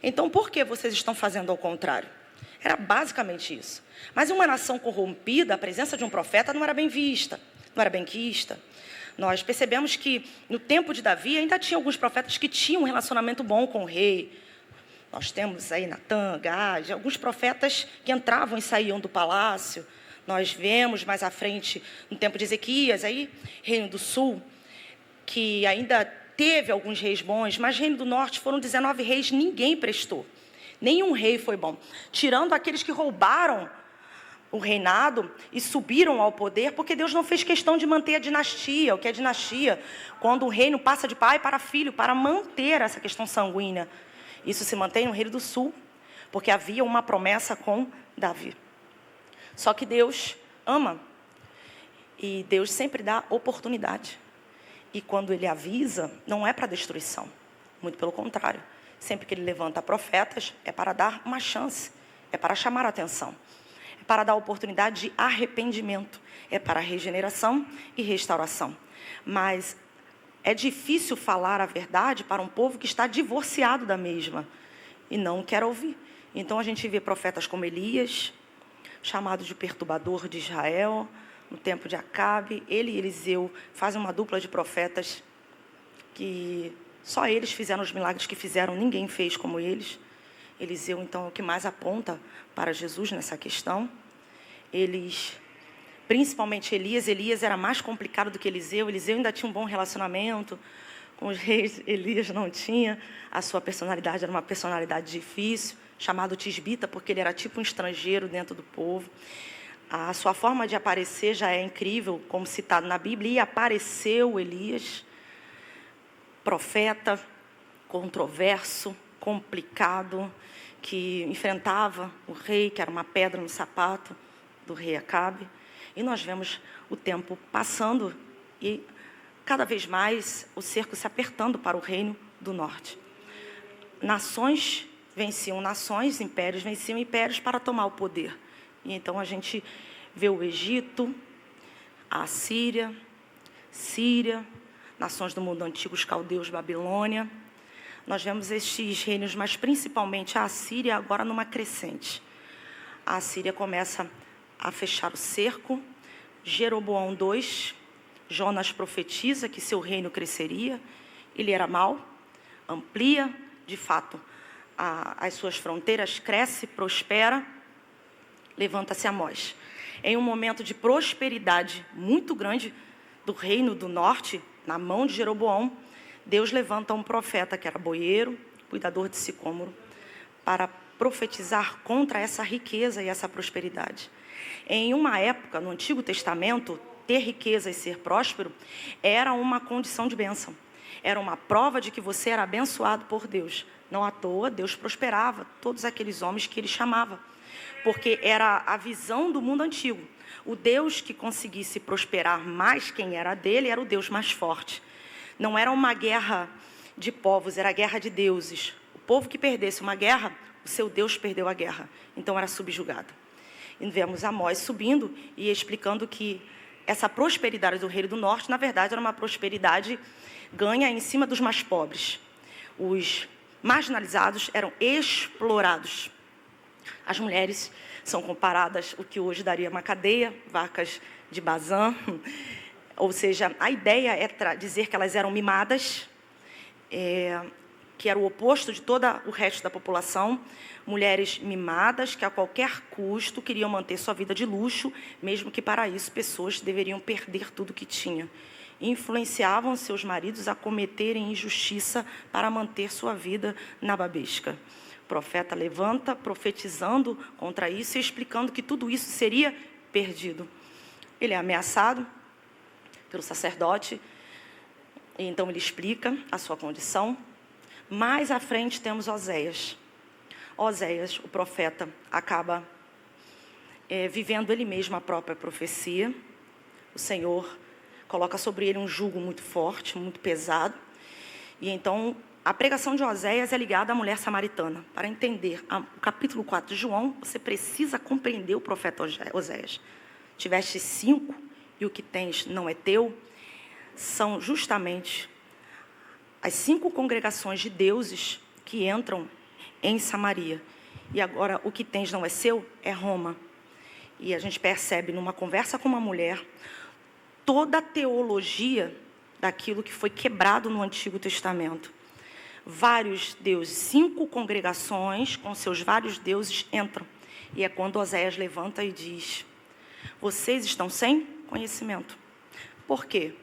Então, por que vocês estão fazendo ao contrário? Era basicamente isso. Mas em uma nação corrompida, a presença de um profeta não era bem vista, não era bem quista. Nós percebemos que no tempo de Davi ainda tinha alguns profetas que tinham um relacionamento bom com o rei. Nós temos aí Natã, Gade, alguns profetas que entravam e saíam do palácio. Nós vemos mais à frente, no tempo de Ezequias, aí, Reino do Sul, que ainda teve alguns reis bons, mas Reino do Norte foram 19 reis, ninguém prestou. Nenhum rei foi bom. Tirando aqueles que roubaram o reinado e subiram ao poder, porque Deus não fez questão de manter a dinastia. O que é dinastia? Quando o reino passa de pai para filho, para manter essa questão sanguínea. Isso se mantém no Reino do Sul, porque havia uma promessa com Davi. Só que Deus ama, e Deus sempre dá oportunidade. E quando Ele avisa, não é para destruição, muito pelo contrário. Sempre que Ele levanta profetas, é para dar uma chance, é para chamar a atenção, é para dar oportunidade de arrependimento, é para regeneração e restauração. Mas é difícil falar a verdade para um povo que está divorciado da mesma e não quer ouvir. Então a gente vê profetas como Elias, chamado de perturbador de Israel, no tempo de Acabe. Ele e Eliseu fazem uma dupla de profetas que só eles fizeram os milagres que fizeram, ninguém fez como eles. Eliseu, então, é o que mais aponta para Jesus nessa questão. Principalmente Elias era mais complicado do que Eliseu. Eliseu ainda tinha um bom relacionamento com os reis, Elias não tinha. A sua personalidade era uma personalidade difícil, chamado Tisbita, porque ele era tipo um estrangeiro dentro do povo. A sua forma de aparecer já é incrível, como citado na Bíblia. E apareceu Elias, profeta, controverso, complicado, que enfrentava o rei, que era uma pedra no sapato do rei Acabe. E nós vemos o tempo passando e cada vez mais o cerco se apertando para o Reino do Norte. Nações venciam nações, impérios venciam impérios para tomar o poder. E então a gente vê o Egito, a Síria, nações do mundo antigo, os caldeus, Babilônia. Nós vemos estes reinos, mas principalmente a Assíria agora numa crescente. A Assíria começa a fechar o cerco. Jeroboão II, Jonas profetiza que seu reino cresceria. Ele era mau, amplia, de fato, as suas fronteiras, cresce, prospera. Levanta-se Amós. Em um momento de prosperidade muito grande do reino do norte, na mão de Jeroboão, Deus levanta um profeta que era boieiro, cuidador de sicômoro, para profetizar contra essa riqueza e essa prosperidade. Em uma época, no Antigo Testamento, ter riqueza e ser próspero era uma condição de bênção. Era uma prova de que você era abençoado por Deus. Não à toa, Deus prosperava todos aqueles homens que Ele chamava. Porque era a visão do mundo antigo. O Deus que conseguisse prosperar mais quem era dele era o Deus mais forte. Não era uma guerra de povos, era a guerra de deuses. O povo que perdesse uma guerra, o seu Deus perdeu a guerra. Então era subjugado. E vemos Amós subindo e explicando que essa prosperidade do Reino do Norte, na verdade, era uma prosperidade ganha em cima dos mais pobres. Os marginalizados eram explorados. As mulheres são comparadas, o que hoje daria uma cadeia, vacas de Bazã. Ou seja, a ideia é dizer que elas eram mimadas, que era o oposto de todo o resto da população. Mulheres mimadas que a qualquer custo queriam manter sua vida de luxo, mesmo que para isso pessoas deveriam perder tudo que tinham. Influenciavam seus maridos a cometerem injustiça para manter sua vida nababesca. O profeta levanta, profetizando contra isso e explicando que tudo isso seria perdido. ele é ameaçado pelo sacerdote, e então ele explica a sua condição. Mais à frente temos Oséias. Oséias, o profeta, acaba vivendo ele mesmo a própria profecia. O Senhor coloca sobre ele um jugo muito forte, muito pesado. E então, a pregação de Oséias é ligada à mulher samaritana. Para entender o capítulo 4 de João, você precisa compreender o profeta Oséias. Tiveste 5 e o que tens não é teu. São justamente as 5 congregações de deuses que entram em Samaria. E agora, o que tens não é seu, é Roma. E a gente percebe numa conversa com uma mulher toda a teologia daquilo que foi quebrado no Antigo Testamento. Vários deuses, 5 congregações com seus vários deuses entram. E é quando Oséias levanta e diz: vocês estão sem conhecimento. Por quê?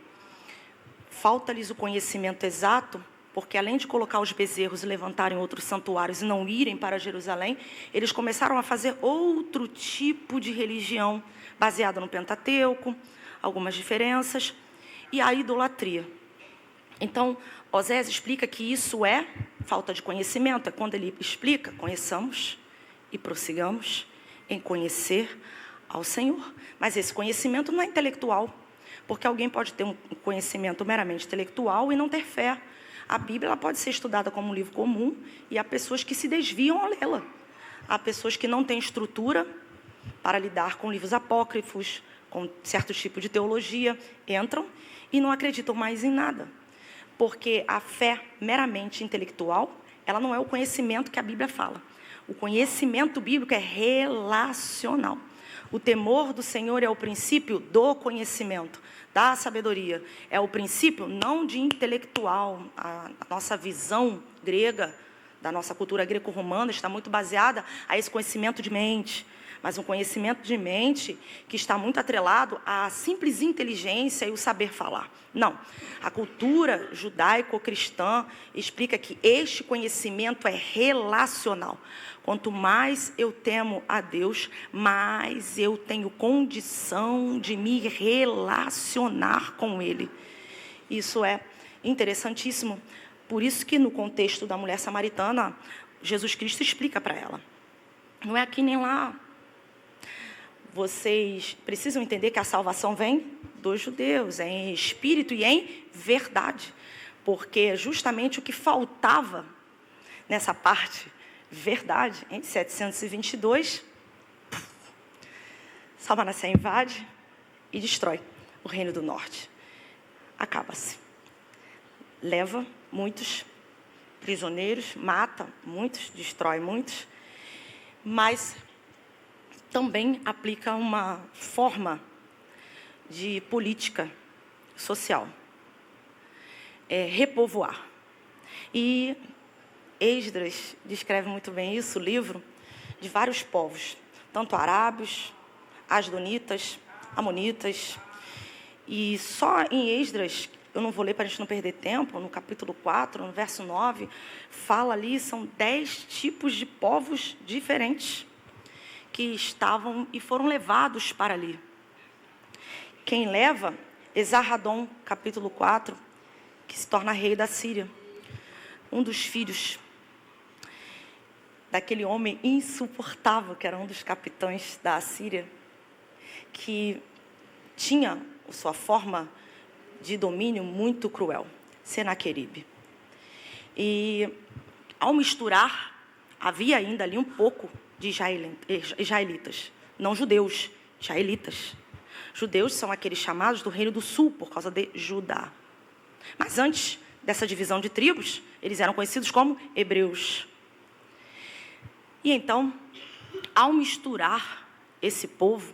Falta-lhes o conhecimento exato, porque além de colocar os bezerros e levantarem outros santuários e não irem para Jerusalém, eles começaram a fazer outro tipo de religião, baseada no Pentateuco, algumas diferenças, e a idolatria. Então, Oséias explica que isso é falta de conhecimento. É quando ele explica: conheçamos e prossigamos em conhecer ao Senhor. Mas esse conhecimento não é intelectual, porque alguém pode ter um conhecimento meramente intelectual e não ter fé. A Bíblia ela pode ser estudada como um livro comum, e há pessoas que se desviam ao lê-la. Há pessoas que não têm estrutura para lidar com livros apócrifos, com certo tipo de teologia, entram e não acreditam mais em nada. Porque a fé meramente intelectual, ela não é o conhecimento que a Bíblia fala. O conhecimento bíblico é relacional. O temor do Senhor é o princípio do conhecimento, da sabedoria. É o princípio não de intelectual. A nossa visão grega, da nossa cultura greco-romana, está muito baseada a esse conhecimento de mente. Mas um conhecimento de mente que está muito atrelado à simples inteligência e o saber falar. Não. A cultura judaico-cristã explica que este conhecimento é relacional. Quanto mais eu temo a Deus, mais eu tenho condição de me relacionar com Ele. Isso é interessantíssimo. Por isso que no contexto da mulher samaritana, Jesus Cristo explica para ela. Não é aqui nem lá. Vocês precisam entender que a salvação vem dos judeus, é em espírito e em verdade. Porque justamente o que faltava nessa parte, verdade, em 722, Salmanassé invade e destrói o reino do norte. Acaba-se. Leva muitos prisioneiros, mata muitos, destrói muitos, mas também aplica uma forma de política social, repovoar. E Esdras descreve muito bem isso, o livro, de vários povos, tanto arábios, asdonitas, amonitas. E só em Esdras, eu não vou ler para a gente não perder tempo, no capítulo 4, no verso 9, fala ali, são 10 tipos de povos diferentes que estavam e foram levados para ali. Quem leva? Esarhadon, capítulo 4, que se torna rei da Síria. Um dos filhos daquele homem insuportável, que era um dos capitães da Assíria, que tinha sua forma de domínio muito cruel, Senaqueribe. E, ao misturar, havia ainda ali um pouco de israelitas, não judeus, israelitas. Judeus são aqueles chamados do Reino do Sul, por causa de Judá. Mas antes dessa divisão de tribos, eles eram conhecidos como hebreus. E então, ao misturar esse povo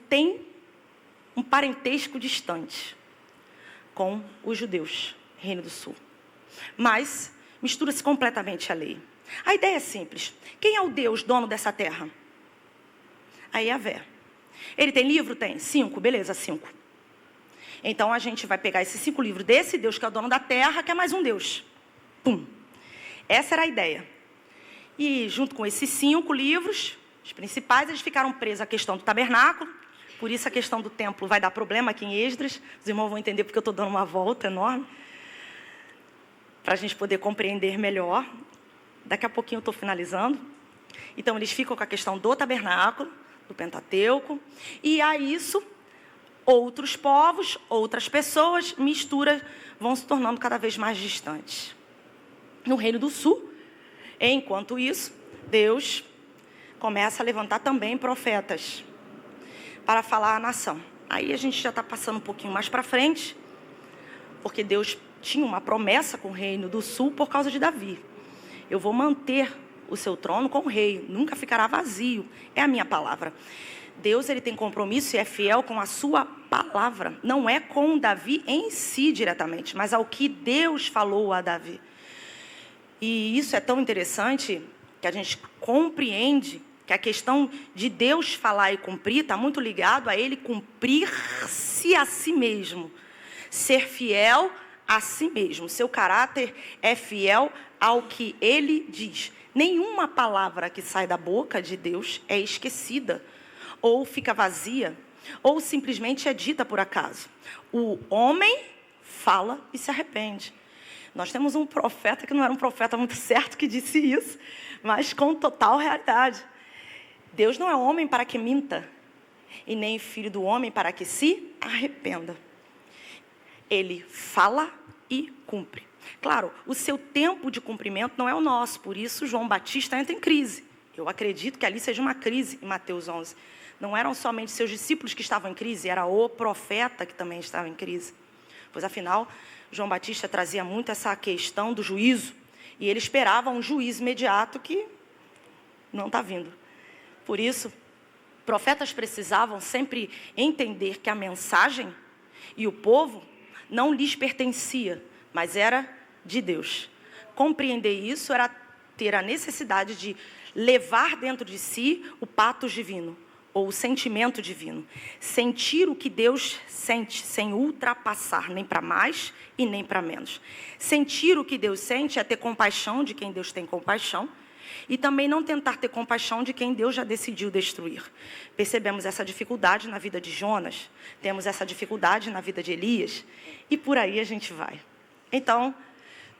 tem um parentesco distante com os judeus, Reino do Sul. Mas mistura-se completamente a lei. A ideia é simples. Quem é o Deus dono dessa terra? A Yahvé. Ele tem livro? Tem. 5, beleza, 5. Então a gente vai pegar esses 5 livros desse Deus que é o dono da terra, que é mais um Deus. Pum. Essa era a ideia. E junto com esses 5 livros, os principais, eles ficaram presos à questão do tabernáculo, por isso a questão do templo vai dar problema aqui em Esdras. Os irmãos vão entender porque eu estou dando uma volta enorme, para a gente poder compreender melhor. Daqui a pouquinho eu estou finalizando. Então, eles ficam com a questão do tabernáculo, do Pentateuco, e a isso, outros povos, outras pessoas, misturas, vão se tornando cada vez mais distantes. No Reino do Sul, enquanto isso, Deus começa a levantar também profetas para falar à nação. Aí a gente já está passando um pouquinho mais para frente, porque Deus tinha uma promessa com o Reino do Sul por causa de Davi. Eu vou manter o seu trono com o rei, nunca ficará vazio. É a minha palavra. Deus, ele tem compromisso e é fiel com a sua palavra. Não é com Davi em si diretamente, mas ao que Deus falou a Davi. E isso é tão interessante que a gente compreende que a questão de Deus falar e cumprir está muito ligado a ele cumprir-se a si mesmo. Ser fiel a si mesmo. Seu caráter é fiel ao que ele diz. Nenhuma palavra que sai da boca de Deus é esquecida, ou fica vazia, ou simplesmente é dita por acaso. O homem fala e se arrepende. Nós temos um profeta que não era um profeta muito certo que disse isso, mas com total realidade. Deus não é homem para que minta, e nem filho do homem para que se arrependa. Ele fala e cumpre. Claro, o seu tempo de cumprimento não é o nosso, por isso João Batista entra em crise. Eu acredito que ali seja uma crise em Mateus 11. Não eram somente seus discípulos que estavam em crise, era o profeta que também estava em crise. Pois afinal, João Batista trazia muito essa questão do juízo, e ele esperava um juízo imediato que não está vindo. Por isso, profetas precisavam sempre entender que a mensagem e o povo não lhes pertencia, mas era de Deus. Compreender isso era ter a necessidade de levar dentro de si o patos divino, ou o sentimento divino. Sentir o que Deus sente, sem ultrapassar, nem para mais e nem para menos. Sentir o que Deus sente é ter compaixão de quem Deus tem compaixão, e também não tentar ter compaixão de quem Deus já decidiu destruir. Percebemos essa dificuldade na vida de Jonas, temos essa dificuldade na vida de Elias, e por aí a gente vai. Então,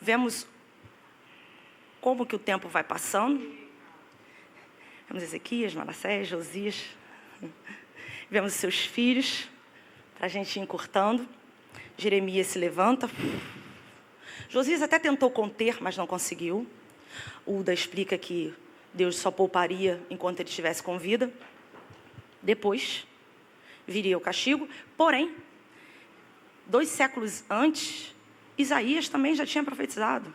vemos como que o tempo vai passando. Vemos Ezequias, Manassés, Josias. Vemos os seus filhos, para a gente ir encurtando. Jeremias se levanta. Josias até tentou conter, mas não conseguiu. Uda explica que Deus só pouparia enquanto ele estivesse com vida. Depois viria o castigo. Porém, 2 séculos antes, Isaías também já tinha profetizado,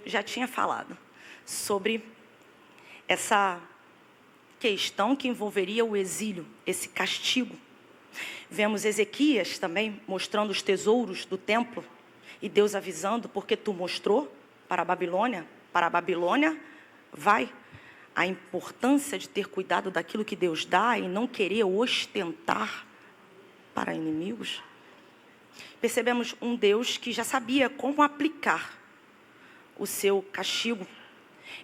já tinha falado sobre essa questão que envolveria o exílio, esse castigo. Vemos Ezequias também mostrando os tesouros do templo, e Deus avisando, porque tu mostrou para a Babilônia vai. A importância de ter cuidado daquilo que Deus dá e não querer ostentar para inimigos. Percebemos um Deus que já sabia como aplicar o seu castigo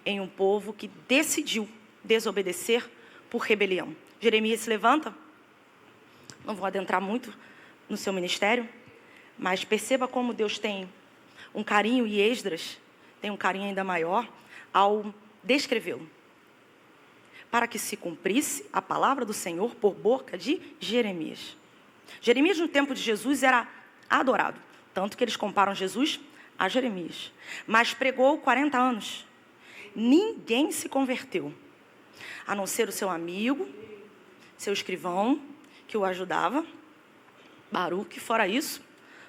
em um povo que decidiu desobedecer por rebelião. Jeremias se levanta. Não vou adentrar muito no seu ministério, mas perceba como Deus tem um carinho, e Esdras tem um carinho ainda maior ao descrevê-lo, para que se cumprisse a palavra do Senhor por boca de Jeremias. Jeremias, no tempo de Jesus, era adorado, tanto que eles comparam Jesus a Jeremias. Mas pregou 40 anos. Ninguém se converteu, a não ser o seu amigo, seu escrivão, que o ajudava, Baruque. Fora isso,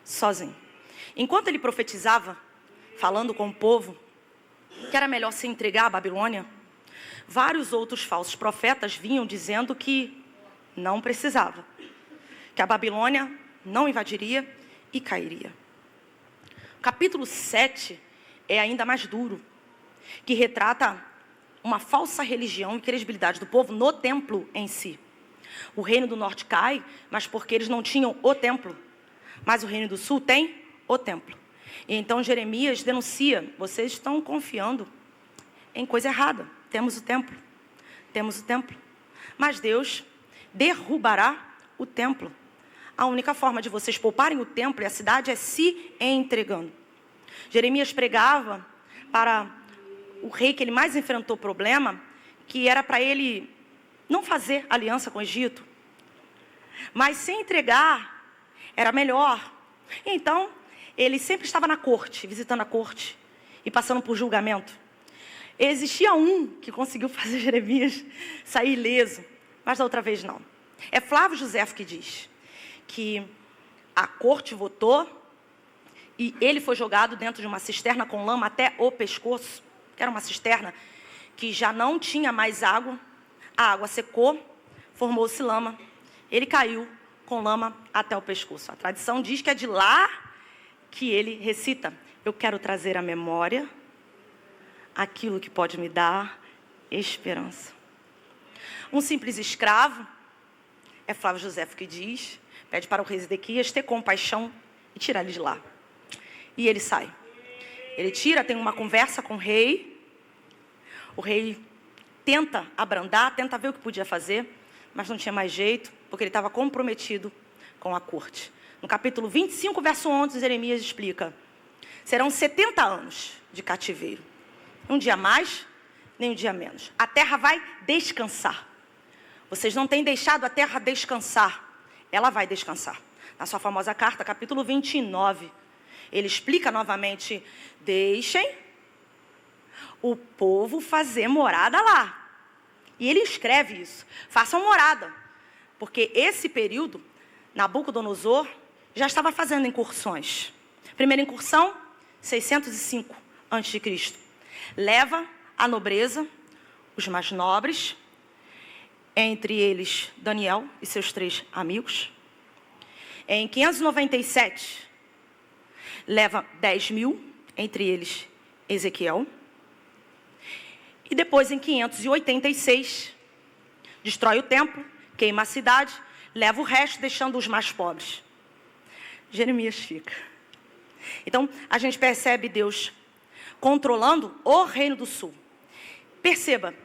sozinho. Enquanto ele profetizava, falando com o povo que era melhor se entregar à Babilônia, vários outros falsos profetas vinham dizendo que não precisava, que a Babilônia não invadiria e cairia. O capítulo 7 é ainda mais duro, que retrata uma falsa religião e credibilidade do povo no templo em si. O reino do norte cai, mas porque eles não tinham o templo. Mas o reino do sul tem o templo. E então Jeremias denuncia: vocês estão confiando em coisa errada. Temos o templo. Mas Deus derrubará o templo. A única forma de vocês pouparem o templo e a cidade é se entregando. Jeremias pregava para o rei que ele mais enfrentou problema, que era para ele não fazer aliança com o Egito. Mas se entregar era melhor. Então, ele sempre estava na corte, visitando a corte e passando por julgamento. Existia um que conseguiu fazer Jeremias sair ileso, mas da outra vez não. É Flávio Josefo que diz que a corte votou e ele foi jogado dentro de uma cisterna com lama até o pescoço, que era uma cisterna que já não tinha mais água. A água secou, formou-se lama. Ele caiu com lama até o pescoço. A tradição diz que é de lá que ele recita: eu quero trazer à memória aquilo que pode me dar esperança. Um simples escravo, é Flávio Josefo que diz, pede para o rei Zedequias ter compaixão e tirar ele de lá. E ele sai. Ele tira, tem uma conversa com o rei. O rei tenta abrandar, tenta ver o que podia fazer, mas não tinha mais jeito, porque ele estava comprometido com a corte. No capítulo 25, verso 11, Jeremias explica: serão 70 anos de cativeiro. Um dia mais, nem um dia menos. A terra vai descansar. Vocês não têm deixado a terra descansar. Ela vai descansar. Na sua famosa carta, capítulo 29, ele explica novamente: deixem o povo fazer morada lá. E ele escreve isso: façam morada. Porque esse período, Nabucodonosor já estava fazendo incursões. Primeira incursão, 605 a.C. Leva a nobreza, os mais nobres, entre eles Daniel e seus 3 amigos. Em 597, leva 10.000, entre eles Ezequiel. E depois, em 586, destrói o templo, queima a cidade, leva o resto, deixando os mais pobres. Jeremias fica. Então, a gente percebe Deus controlando o Reino do Sul. Perceba,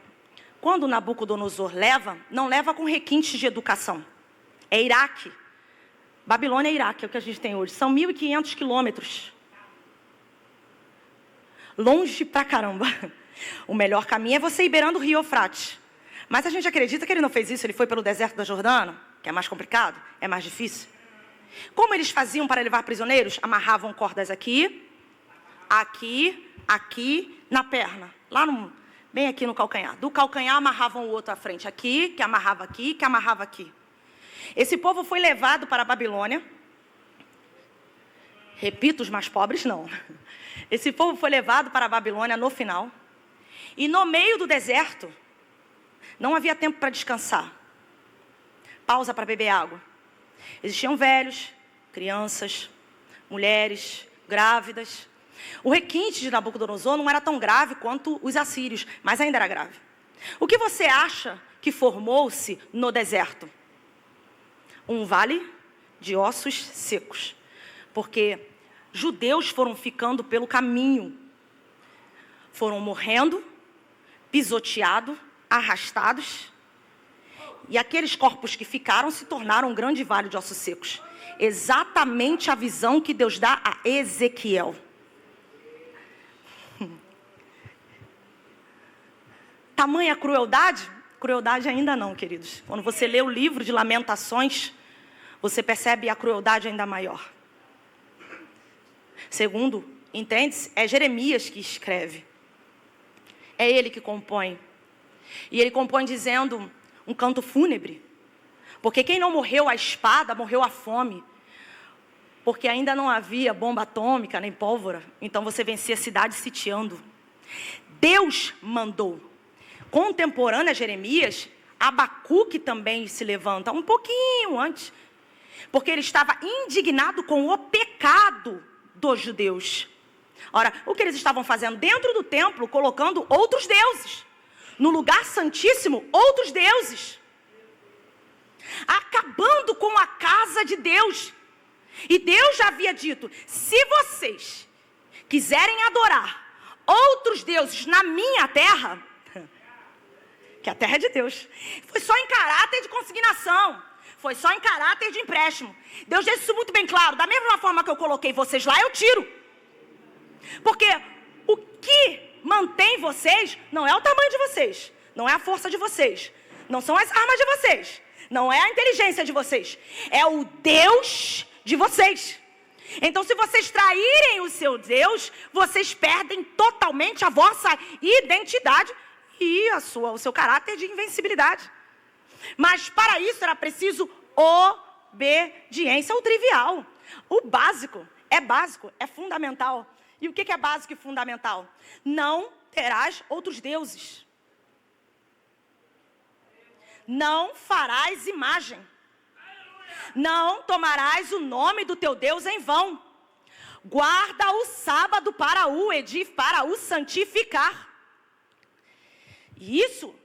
quando Nabucodonosor leva, não leva com requintes de educação. É Iraque. Babilônia é Iraque, é o que a gente tem hoje. São 1.500 quilômetros. Longe pra caramba. O melhor caminho é você ir beirando o rio Eufrates. Mas a gente acredita que ele não fez isso, ele foi pelo deserto da Jordânia, que é mais complicado, é mais difícil. Como eles faziam para levar prisioneiros? Amarravam cordas aqui, na perna, bem aqui no calcanhar. Do calcanhar amarravam o outro à frente, aqui, que amarrava aqui, que amarrava aqui. Esse povo foi levado para a Babilônia. Repito, os mais pobres não. Esse povo foi levado para a Babilônia no final. E no meio do deserto, não havia tempo para descansar. Pausa para beber água. Existiam velhos, crianças, mulheres, grávidas. O requinte de Nabucodonosor não era tão grave quanto os assírios, mas ainda era grave. O que você acha que formou-se no deserto? Um vale de ossos secos. Porque judeus foram ficando pelo caminho. Foram morrendo, pisoteados, arrastados. E aqueles corpos que ficaram se tornaram um grande vale de ossos secos. Exatamente a visão que Deus dá a Ezequiel. Tamanha crueldade? Crueldade ainda não, queridos. Quando você lê o livro de Lamentações, você percebe a crueldade ainda maior. Segundo, entende-se, é Jeremias que escreve. É ele que compõe. E ele compõe dizendo um canto fúnebre. Porque quem não morreu à espada, morreu à fome. Porque ainda não havia bomba atômica, nem pólvora. Então você vencia a cidade sitiando. Deus mandou. Contemporâneo a Jeremias, Abacuque também se levanta um pouquinho antes. Porque ele estava indignado com o pecado dos judeus. Ora, o que eles estavam fazendo dentro do templo, colocando outros deuses. No lugar santíssimo, outros deuses. Acabando com a casa de Deus. E Deus já havia dito: se vocês quiserem adorar outros deuses na minha terra, que a terra é de Deus. Foi só em caráter de consignação. Foi só em caráter de empréstimo. Deus deixa isso muito bem claro. Da mesma forma que eu coloquei vocês lá, eu tiro. Porque o que mantém vocês não é o tamanho de vocês, não é a força de vocês, não são as armas de vocês, não é a inteligência de vocês, é o Deus de vocês. Então, se vocês traírem o seu Deus, vocês perdem totalmente a vossa identidade e o seu caráter de invencibilidade. Mas para isso era preciso obediência, o trivial. O básico, é fundamental. E o que é básico e fundamental? Não terás outros deuses. Não farás imagem. Não tomarás o nome do teu Deus em vão. Guarda o sábado para o santificar. E isso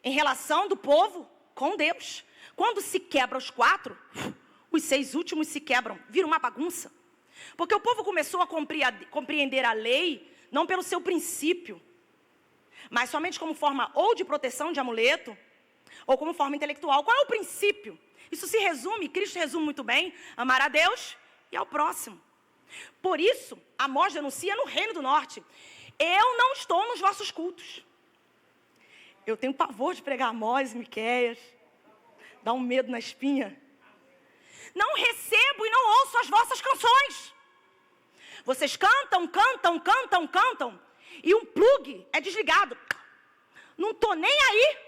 em relação do povo com Deus. Quando se quebra os 4, os 6 últimos se quebram. Vira uma bagunça. Porque o povo começou a compreender a lei, não pelo seu princípio, mas somente como forma ou de proteção de amuleto, ou como forma intelectual. Qual é o princípio? Isso se resume, Cristo resume muito bem, amar a Deus e ao próximo. Por isso, Amós denuncia no Reino do Norte: eu não estou nos vossos cultos. Eu tenho pavor de pregar Amós e Miqueias, dá um medo na espinha. Não recebo e não ouço as vossas canções. Vocês cantam, e um plug é desligado. Não estou nem aí.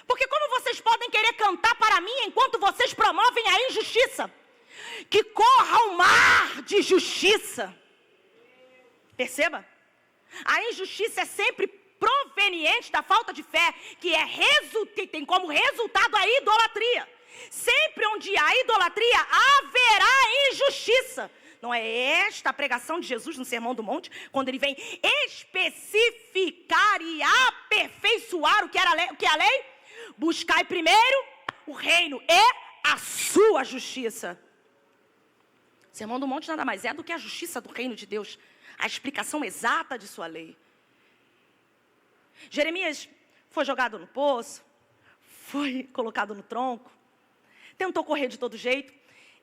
Porque como vocês podem querer cantar para mim enquanto vocês promovem a injustiça? Que corra o mar de justiça. Perceba? A injustiça é sempre proveniente da falta de fé, que tem como resultado a idolatria. Sempre onde há idolatria, haverá injustiça. Não é esta a pregação de Jesus no Sermão do Monte, quando ele vem especificar e aperfeiçoar o que é a lei? Buscai primeiro o reino e a sua justiça. O Sermão do Monte nada mais é do que a justiça do reino de Deus, a explicação exata de sua lei. Jeremias foi jogado no poço, foi colocado no tronco, tentou correr de todo jeito,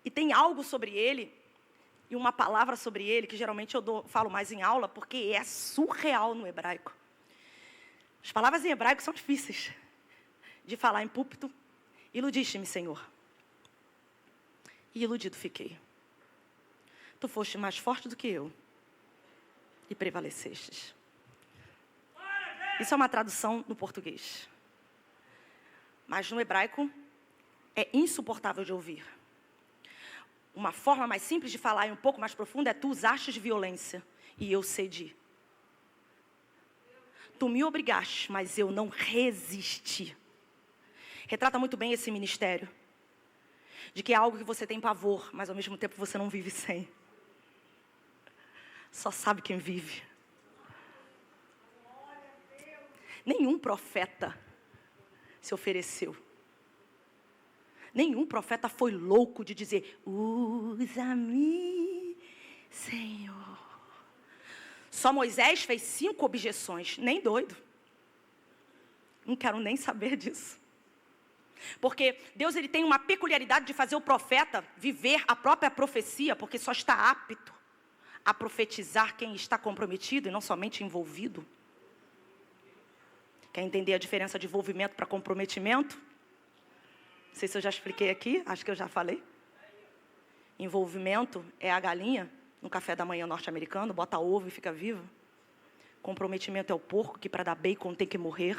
e tem algo sobre ele, e uma palavra sobre ele, que geralmente eu falo mais em aula, porque é surreal no hebraico. As palavras em hebraico são difíceis de falar em púlpito. Iludiste-me, Senhor, e iludido fiquei. Tu foste mais forte do que eu, e prevalecestes. Isso é uma tradução no português. Mas no hebraico é insuportável de ouvir. Uma forma mais simples de falar e um pouco mais profunda é: tu usaste de violência e eu cedi. Tu me obrigaste, mas eu não resisti. Retrata muito bem esse ministério. De que é algo que você tem pavor, mas ao mesmo tempo você não vive sem. Só sabe quem vive. Nenhum profeta se ofereceu. Nenhum profeta foi louco de dizer: usa-me, Senhor. Só Moisés fez 5 objeções. Nem doido. Não quero nem saber disso. Porque Deus ele tem uma peculiaridade de fazer o profeta viver a própria profecia, porque só está apto a profetizar quem está comprometido e não somente envolvido. Quer entender a diferença de envolvimento para comprometimento? Não sei se eu já expliquei aqui, acho que eu já falei. Envolvimento é a galinha no café da manhã norte-americano, bota ovo e fica viva. Comprometimento é o porco que para dar bacon tem que morrer.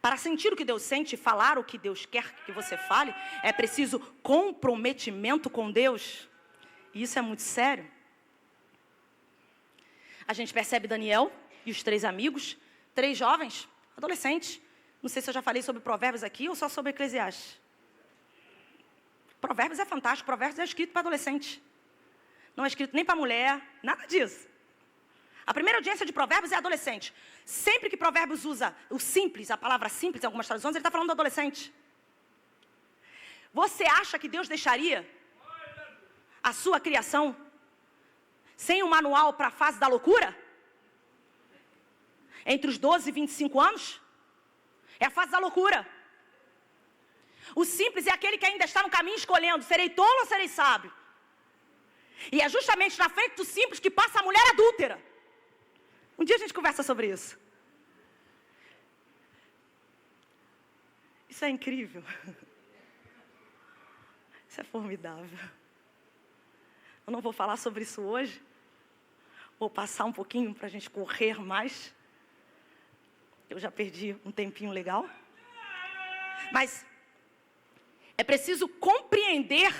Para sentir o que Deus sente e falar o que Deus quer que você fale, é preciso comprometimento com Deus. E isso é muito sério. A gente percebe Daniel e os 3 amigos, 3 jovens, adolescentes. Não sei se eu já falei sobre Provérbios aqui ou só sobre Eclesiastes. Provérbios é fantástico. Provérbios é escrito para adolescente. Não é escrito nem para mulher, nada disso. A primeira audiência de Provérbios é adolescente. Sempre que Provérbios usa o simples, a palavra simples em algumas traduções, ele está falando do adolescente. Você acha que Deus deixaria a sua criação sem um manual para a fase da loucura? entre os 12 e 25 anos. É a fase da loucura. O simples é aquele que ainda está no caminho escolhendo, serei tolo ou serei sábio? E é justamente na frente do simples que passa a mulher adúltera. Um dia a gente conversa sobre isso. Isso é incrível. Isso é formidável. Eu não vou falar sobre isso hoje. Vou passar um pouquinho para a gente correr mais. Eu já perdi um tempinho legal. Mas é preciso compreender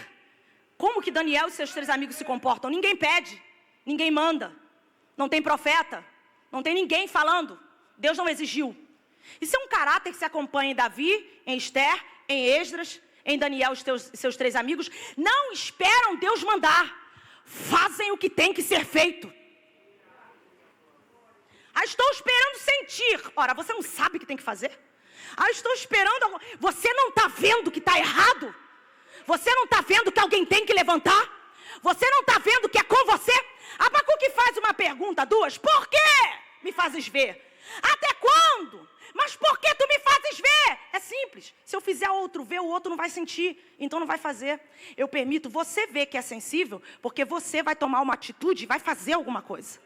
como que Daniel e seus 3 amigos se comportam. Ninguém pede, ninguém manda. Não tem profeta, não tem ninguém falando. Deus não exigiu. Isso é um caráter que se acompanha em Davi, em Esther, em Esdras, em Daniel e seus 3 amigos. Não esperam Deus mandar. Fazem o que tem que ser feito. Estou esperando sentir. Ora, você não sabe o que tem que fazer? Estou esperando. Você não está vendo que está errado? Você não está vendo que alguém tem que levantar? Você não está vendo que é com você? Abacuque faz uma pergunta, 2. Por que me fazes ver? Até quando? Mas por que tu me fazes ver? É simples. Se eu fizer o outro ver, o outro não vai sentir. Então não vai fazer. Eu permito você ver que é sensível, porque você vai tomar uma atitude e vai fazer alguma coisa.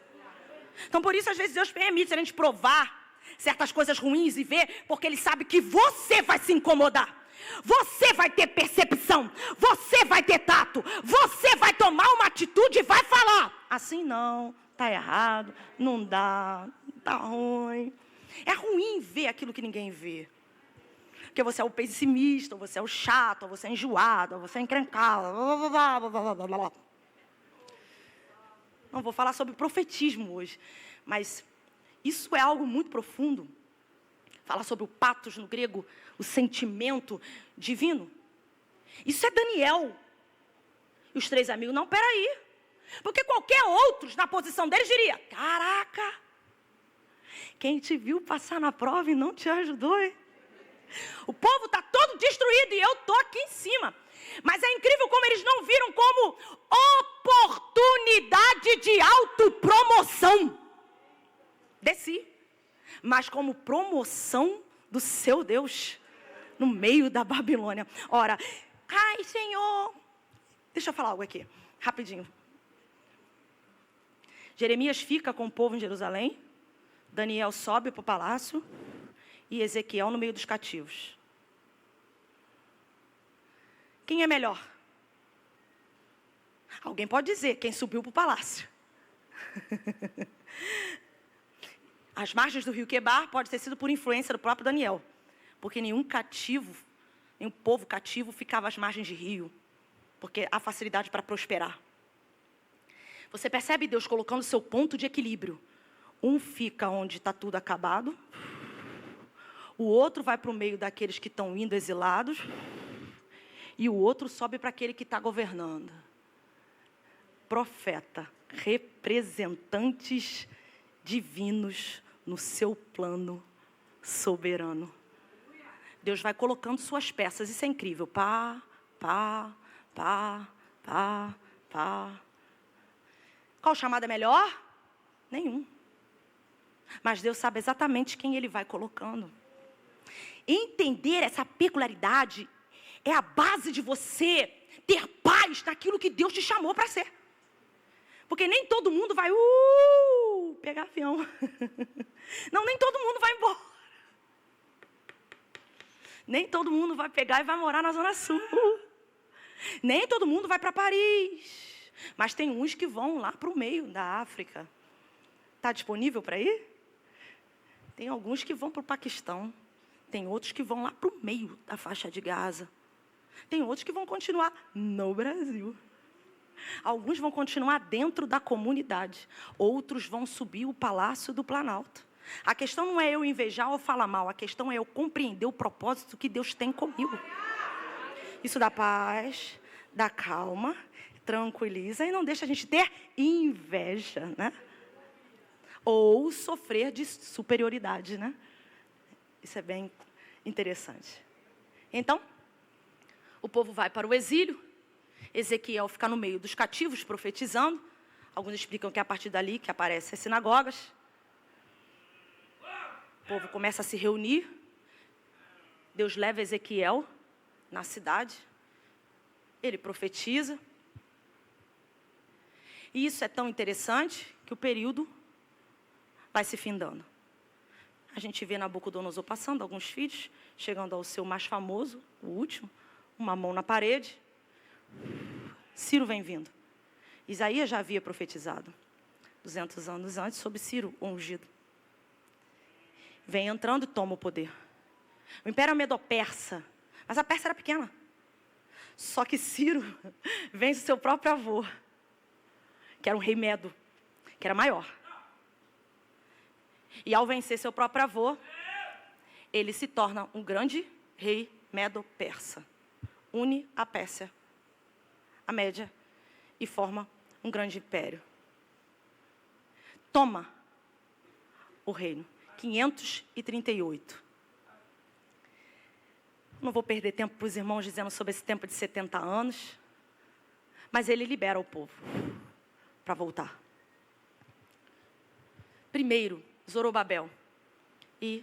Então por isso às vezes Deus permite a gente provar certas coisas ruins e ver, porque Ele sabe que você vai se incomodar. Você vai ter percepção, você vai ter tato, você vai tomar uma atitude e vai falar. Assim não, tá errado, não dá, tá ruim. É ruim ver aquilo que ninguém vê. Porque você é o pessimista, ou você é o chato, ou você é enjoado, ou você é encrencado. Não vou falar sobre profetismo hoje, mas isso é algo muito profundo. Fala sobre o patos no grego, o sentimento divino. Isso é Daniel. E os 3 amigos, não, peraí. Porque qualquer outro na posição deles diria, caraca, quem te viu passar na prova e não te ajudou, hein? O povo está todo destruído e eu estou aqui em cima. Mas é incrível como eles não viram como oportunidade de autopromoção. Desci. Mas como promoção do seu Deus no meio da Babilônia. Ora, ai Senhor, deixa eu falar algo aqui, rapidinho. Jeremias fica com o povo em Jerusalém, Daniel sobe para o palácio e Ezequiel no meio dos cativos. Quem é melhor? Alguém pode dizer quem subiu para o palácio. As margens do rio Quebar pode ter sido por influência do próprio Daniel. Porque nenhum povo cativo ficava às margens de rio. Porque há facilidade para prosperar. Você percebe Deus colocando seu ponto de equilíbrio. Um fica onde está tudo acabado. O outro vai para o meio daqueles que estão indo exilados. E o outro sobe para aquele que está governando. Profeta, representantes divinos no seu plano soberano. Deus vai colocando suas peças, isso é incrível. Pá, pá, pá, pá, pá. Qual chamada é melhor? Nenhum. Mas Deus sabe exatamente quem Ele vai colocando. Entender essa peculiaridade é a base de você ter paz naquilo que Deus te chamou para ser. Porque nem todo mundo vai pegar avião. Não, nem todo mundo vai embora. Nem todo mundo vai pegar e vai morar na Zona Sul. Nem todo mundo vai para Paris. Mas tem uns que vão lá para o meio da África. Está disponível para ir? Tem alguns que vão para o Paquistão. Tem outros que vão lá para o meio da faixa de Gaza. Tem outros que vão continuar no Brasil. Alguns vão continuar dentro da comunidade. Outros vão subir o Palácio do Planalto. A questão não é eu invejar ou falar mal. A questão é eu compreender o propósito que Deus tem comigo. Isso dá paz, dá calma, tranquiliza e não deixa a gente ter inveja, né? Ou sofrer de superioridade, né? Isso é bem interessante. Então, o povo vai para o exílio. Ezequiel fica no meio dos cativos, profetizando. Alguns explicam que é a partir dali que aparecem as sinagogas. povo começa a se reunir. Deus leva Ezequiel na cidade. Ele profetiza. E isso é tão interessante que o período vai se findando. A gente vê Nabucodonosor passando, alguns filhos, chegando ao seu mais famoso, o último, uma mão na parede. Ciro vem vindo. Isaías já havia profetizado 200 anos antes sobre Ciro, o ungido. Vem entrando e toma o poder. O Império Medo-Persa, mas a Pérsia era pequena. Só que Ciro vence seu próprio avô, que era um rei Medo, que era maior. E ao vencer seu próprio avô, ele se torna um grande rei Medo-Persa. Une a Pérsia, a Média, e forma um grande império. Toma o reino. 538. Não vou perder tempo para os irmãos dizendo sobre esse tempo de 70 anos. Mas ele libera o povo para voltar. Primeiro, Zorobabel e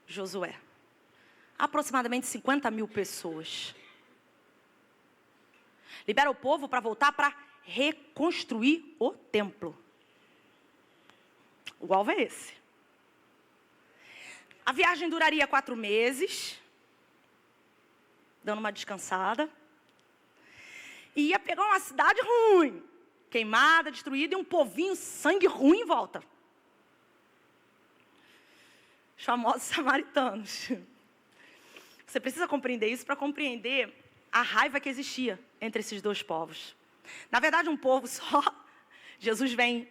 Josué. Aproximadamente 50 mil pessoas. Libera o povo para voltar para reconstruir o templo. O alvo é esse. A viagem duraria 4 meses, dando uma descansada. E ia pegar uma cidade ruim, queimada, destruída, e um povinho, sangue ruim em volta. Os famosos samaritanos. Você precisa compreender isso para compreender a raiva que existia entre esses dois povos. Na verdade, um povo só. Jesus vem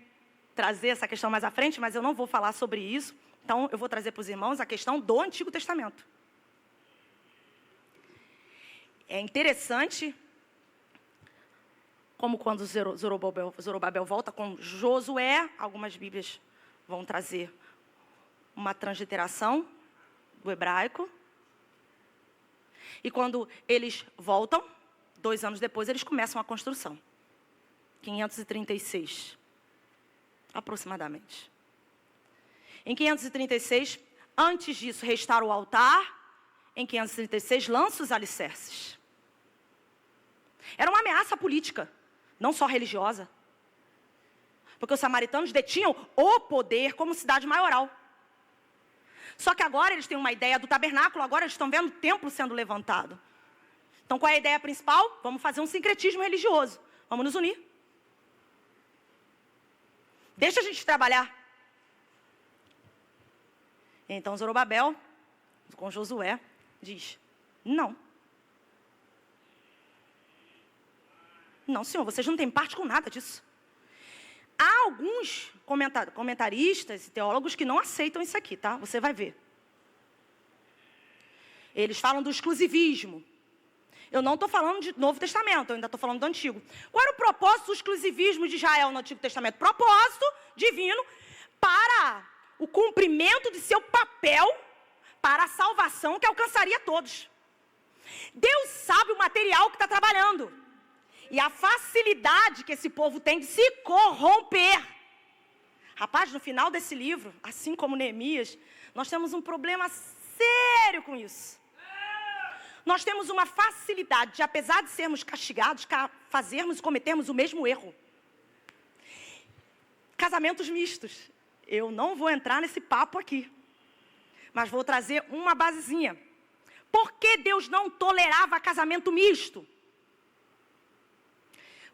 trazer essa questão mais à frente, mas eu não vou falar sobre isso. Então, eu vou trazer para os irmãos a questão do Antigo Testamento. É interessante como quando Zorobabel volta com Josué, algumas Bíblias vão trazer uma transliteração do hebraico. E quando eles voltam, 2 anos depois, eles começam a construção. 536, aproximadamente. Em 536, antes disso, restaura o altar. Em 536, lança os alicerces. Era uma ameaça política, não só religiosa. Porque os samaritanos detinham o poder como cidade maioral. Só que agora eles têm uma ideia do tabernáculo, agora eles estão vendo o templo sendo levantado. Então, qual é a ideia principal? Vamos fazer um sincretismo religioso. Vamos nos unir. Deixa a gente trabalhar. Então, Zorobabel, com Josué, diz: não. Não, senhor, vocês não têm parte com nada disso. Há alguns comentaristas e teólogos que não aceitam isso aqui, tá? Você vai ver. Eles falam do exclusivismo. Eu não estou falando de Novo Testamento, eu ainda estou falando do Antigo. Qual era o propósito do exclusivismo de Israel no Antigo Testamento? Propósito divino para o cumprimento de seu papel para a salvação que alcançaria todos. Deus sabe o material que está trabalhando. E a facilidade que esse povo tem de se corromper. Rapaz, no final desse livro, assim como Neemias, nós temos um problema sério com isso. Nós temos uma facilidade de, apesar de sermos castigados, fazermos e cometermos o mesmo erro. Casamentos mistos. Eu não vou entrar nesse papo aqui, mas vou trazer uma basezinha. Por que Deus não tolerava casamento misto?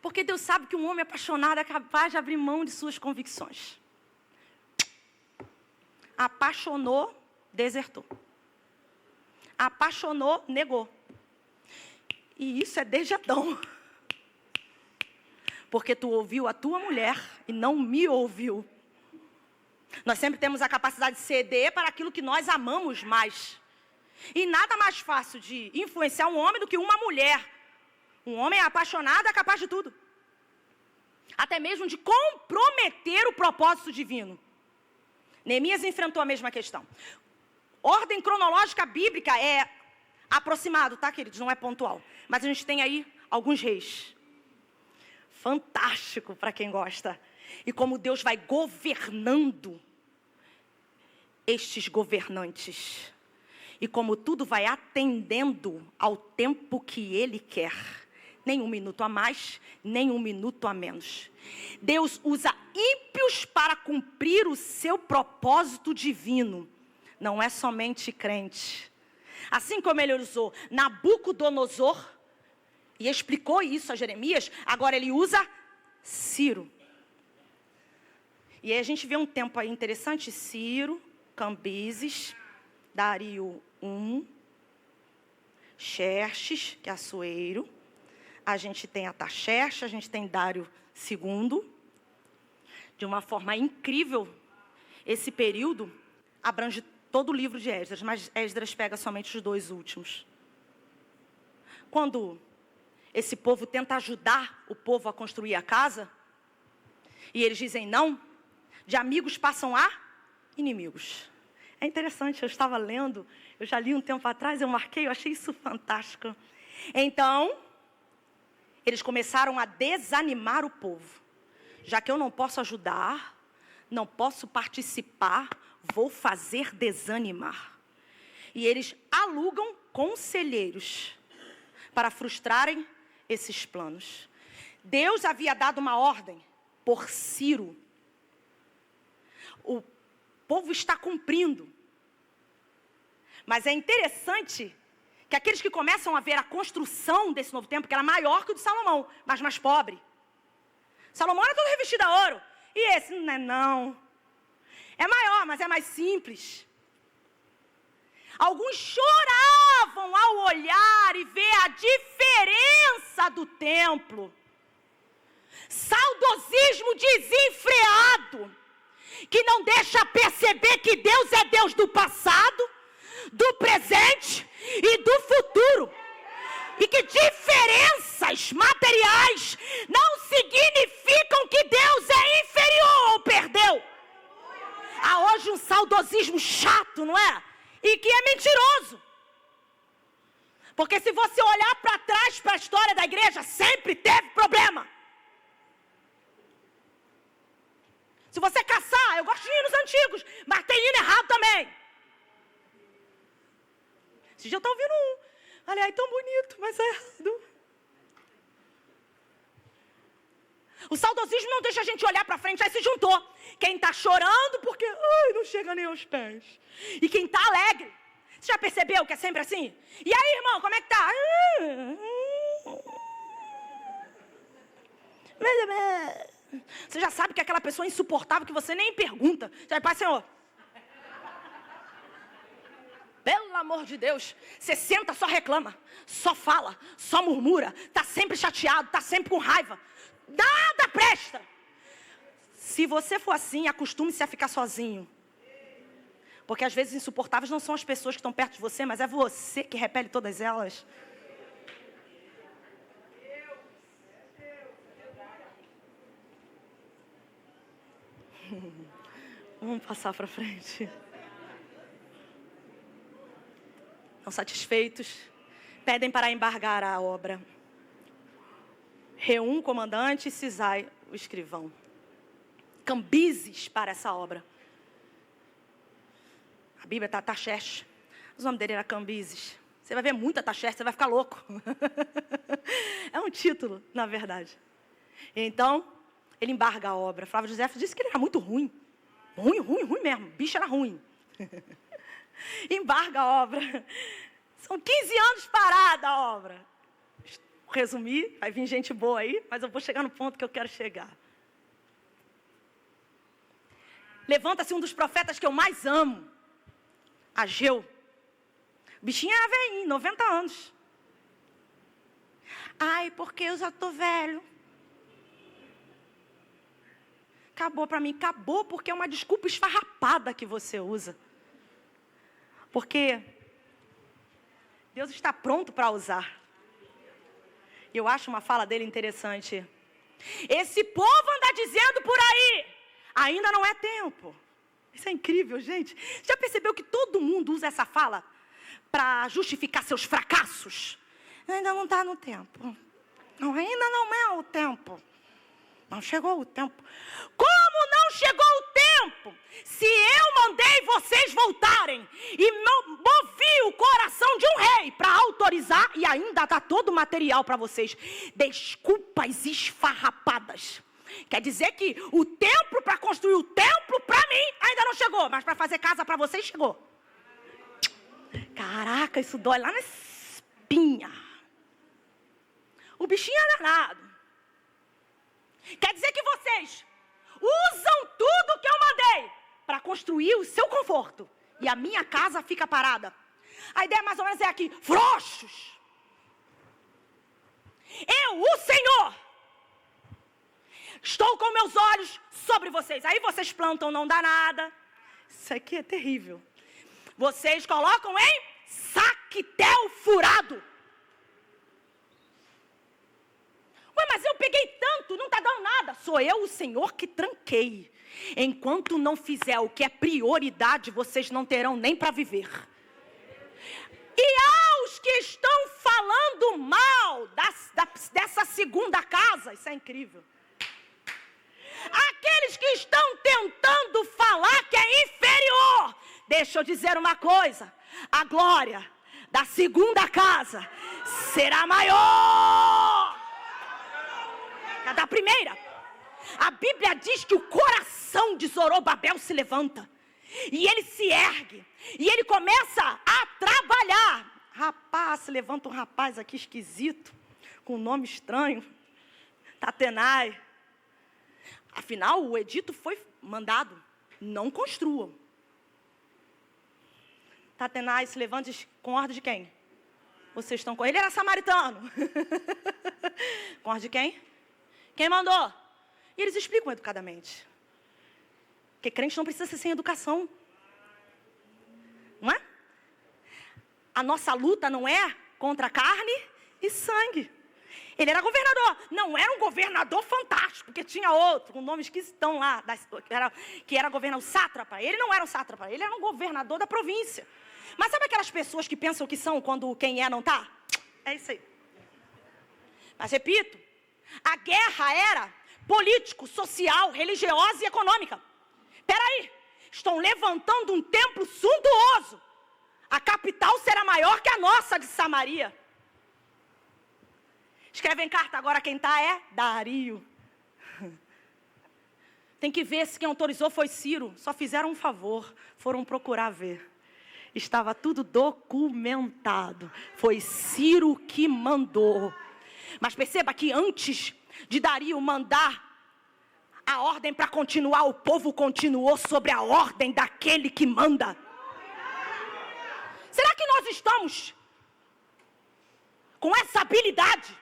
Porque Deus sabe que um homem apaixonado é capaz de abrir mão de suas convicções. Apaixonou, desertou. Apaixonou, negou. E isso é desde Adão. Porque tu ouviu a tua mulher e não me ouviu. Nós sempre temos a capacidade de ceder para aquilo que nós amamos mais. E nada mais fácil de influenciar um homem do que uma mulher. Um homem apaixonado é capaz de tudo. Até mesmo de comprometer o propósito divino. Neemias enfrentou a mesma questão. Ordem cronológica bíblica é aproximado, tá, queridos? Não é pontual. Mas a gente tem aí alguns reis. Fantástico para quem gosta. E como Deus vai governando estes governantes. E como tudo vai atendendo ao tempo que Ele quer. Nem 1 minuto a mais, nem 1 minuto a menos. Deus usa ímpios para cumprir o seu propósito divino. Não é somente crente. Assim como Ele usou Nabucodonosor e explicou isso a Jeremias, agora Ele usa Ciro. E aí a gente vê um tempo aí interessante. Ciro, Cambises, Dario I, Xerxes, que é Assuero. A gente tem Artaxerxes, a gente tem Dário II. De uma forma incrível, esse período abrange todo o livro de Esdras, mas Esdras pega somente os 2 últimos. Quando esse povo tenta ajudar o povo a construir a casa, e eles dizem não, de amigos passam a inimigos. É interessante, eu estava lendo, eu já li um tempo atrás, eu marquei, eu achei isso fantástico. Então, eles começaram a desanimar o povo. Já que eu não posso ajudar, não posso participar, vou fazer desanimar. E eles alugam conselheiros para frustrarem esses planos. Deus havia dado uma ordem por Ciro. O povo está cumprindo. Mas é interessante que aqueles que começam a ver a construção desse novo templo, que era maior que o de Salomão, mas mais pobre. Salomão era todo revestido a ouro. E esse não é não. É maior, mas é mais simples. Alguns choravam ao olhar e ver a diferença do templo. Saudosismo desenfreado, que não deixa perceber que Deus é Deus do passado, do presente e do futuro. E que diferenças materiais não significam que Deus é inferior ou perdeu. Há hoje um saudosismo chato, não é? E que é mentiroso. Porque se você olhar para trás, para a história da igreja, sempre teve problema. Se você caçar, eu gosto de hinos antigos, mas tem hino errado também. Esse dia eu estou ouvindo um. Olha aí, tão bonito, mas é errado. O saudosismo não deixa a gente olhar para frente, aí se juntou. Quem está chorando porque não chega nem aos pés. E quem está alegre. Você já percebeu que é sempre assim? E aí, irmão, como é que tá? Você já sabe que é aquela pessoa insuportável que você nem pergunta. Você vai, Pai, Senhor. Pelo amor de Deus, você senta, só reclama, só fala, só murmura, está sempre chateado, está sempre com raiva. Nada presta. Se você for assim, acostume-se a ficar sozinho. Porque às vezes insuportáveis não são as pessoas que estão perto de você, mas é você que repele todas elas. Vamos passar para frente. Não satisfeitos, pedem para embargar a obra. Reum, comandante, e Cisai, o escrivão. Cambises para essa obra. A Bíblia está Artaxerxes. O nome dele era Cambises. Você vai ver muito Artaxerxes, você vai ficar louco. É um título, na verdade. Então, ele embarga a obra. Flávio José disse que ele era muito ruim. Ruim mesmo. O bicho era ruim. Embarga a obra. São 15 anos parada a obra. Vou resumir, vai vir gente boa aí, mas eu vou chegar no ponto que eu quero chegar. Levanta-se um dos profetas que eu mais amo, Ageu. O bichinho era velhinho, 90 anos. Ai, porque eu já estou velho. Acabou para mim. Acabou porque é uma desculpa esfarrapada que você usa. Porque Deus está pronto para usar. Eu acho uma fala dele interessante. Esse povo anda dizendo por aí, ainda não é tempo. Isso é incrível, gente. Já percebeu que todo mundo usa essa fala para justificar seus fracassos? Ainda não está no tempo. Não, ainda não é o tempo. Não chegou o tempo. Como não chegou o tempo? Se eu mandei vocês voltarem e movi o coração de um rei para autorizar e ainda dá todo o material para vocês, desculpas esfarrapadas. Quer dizer que o templo, para construir o templo, para mim, ainda não chegou. Mas para fazer casa para vocês, chegou. Caraca, isso dói lá na espinha. O bichinho é danado. Quer dizer que vocês usam tudo que eu mandei para construir o seu conforto. E a minha casa fica parada. A ideia mais ou menos é aqui. Frouxos. Eu, o Senhor, estou com meus olhos sobre vocês. Aí vocês plantam, não dá nada. Isso aqui é terrível. Vocês colocam em saquetel furado. Ué, mas eu peguei tanto, não está dando nada. Sou eu, o Senhor, que tranquei. Enquanto não fizer o que é prioridade, vocês não terão nem para viver. E aos que estão falando mal dessa segunda casa, isso é incrível. Aqueles que estão tentando falar que é inferior, deixa eu dizer uma coisa. A glória da segunda casa será maior que a da primeira. A Bíblia diz que o coração de Zorobabel se levanta. E ele se ergue. E ele começa a trabalhar. Rapaz, se levanta um rapaz aqui esquisito, com um nome estranho. Tatenai. Afinal, o edito foi mandado. Não construam. Tatenai se levanta com ordem de quem? Vocês estão com ele? Ele era samaritano. Com ordem de quem? Quem mandou? E eles explicam educadamente. Porque crente não precisa ser sem educação. Não é? A nossa luta não é contra carne e sangue. Ele era governador. Não era um governador fantástico, porque tinha outro, com nomes que estão lá, que era governador sátrapa. Ele não era um sátrapa, ele era um governador da província. Mas sabe aquelas pessoas que pensam que são quando quem é não está? É isso aí. Mas repito, a guerra era político, social, religiosa e econômica. Peraí, estão levantando um templo suntuoso. A capital será maior que a nossa de Samaria. Escrevem carta agora, quem está é Dario. Tem que ver se quem autorizou foi Ciro. Só fizeram um favor, foram procurar ver. Estava tudo documentado. Foi Ciro que mandou. Mas perceba que antes de Dario mandar a ordem para continuar, o povo continuou sobre a ordem daquele que manda. Será que nós estamos com essa habilidade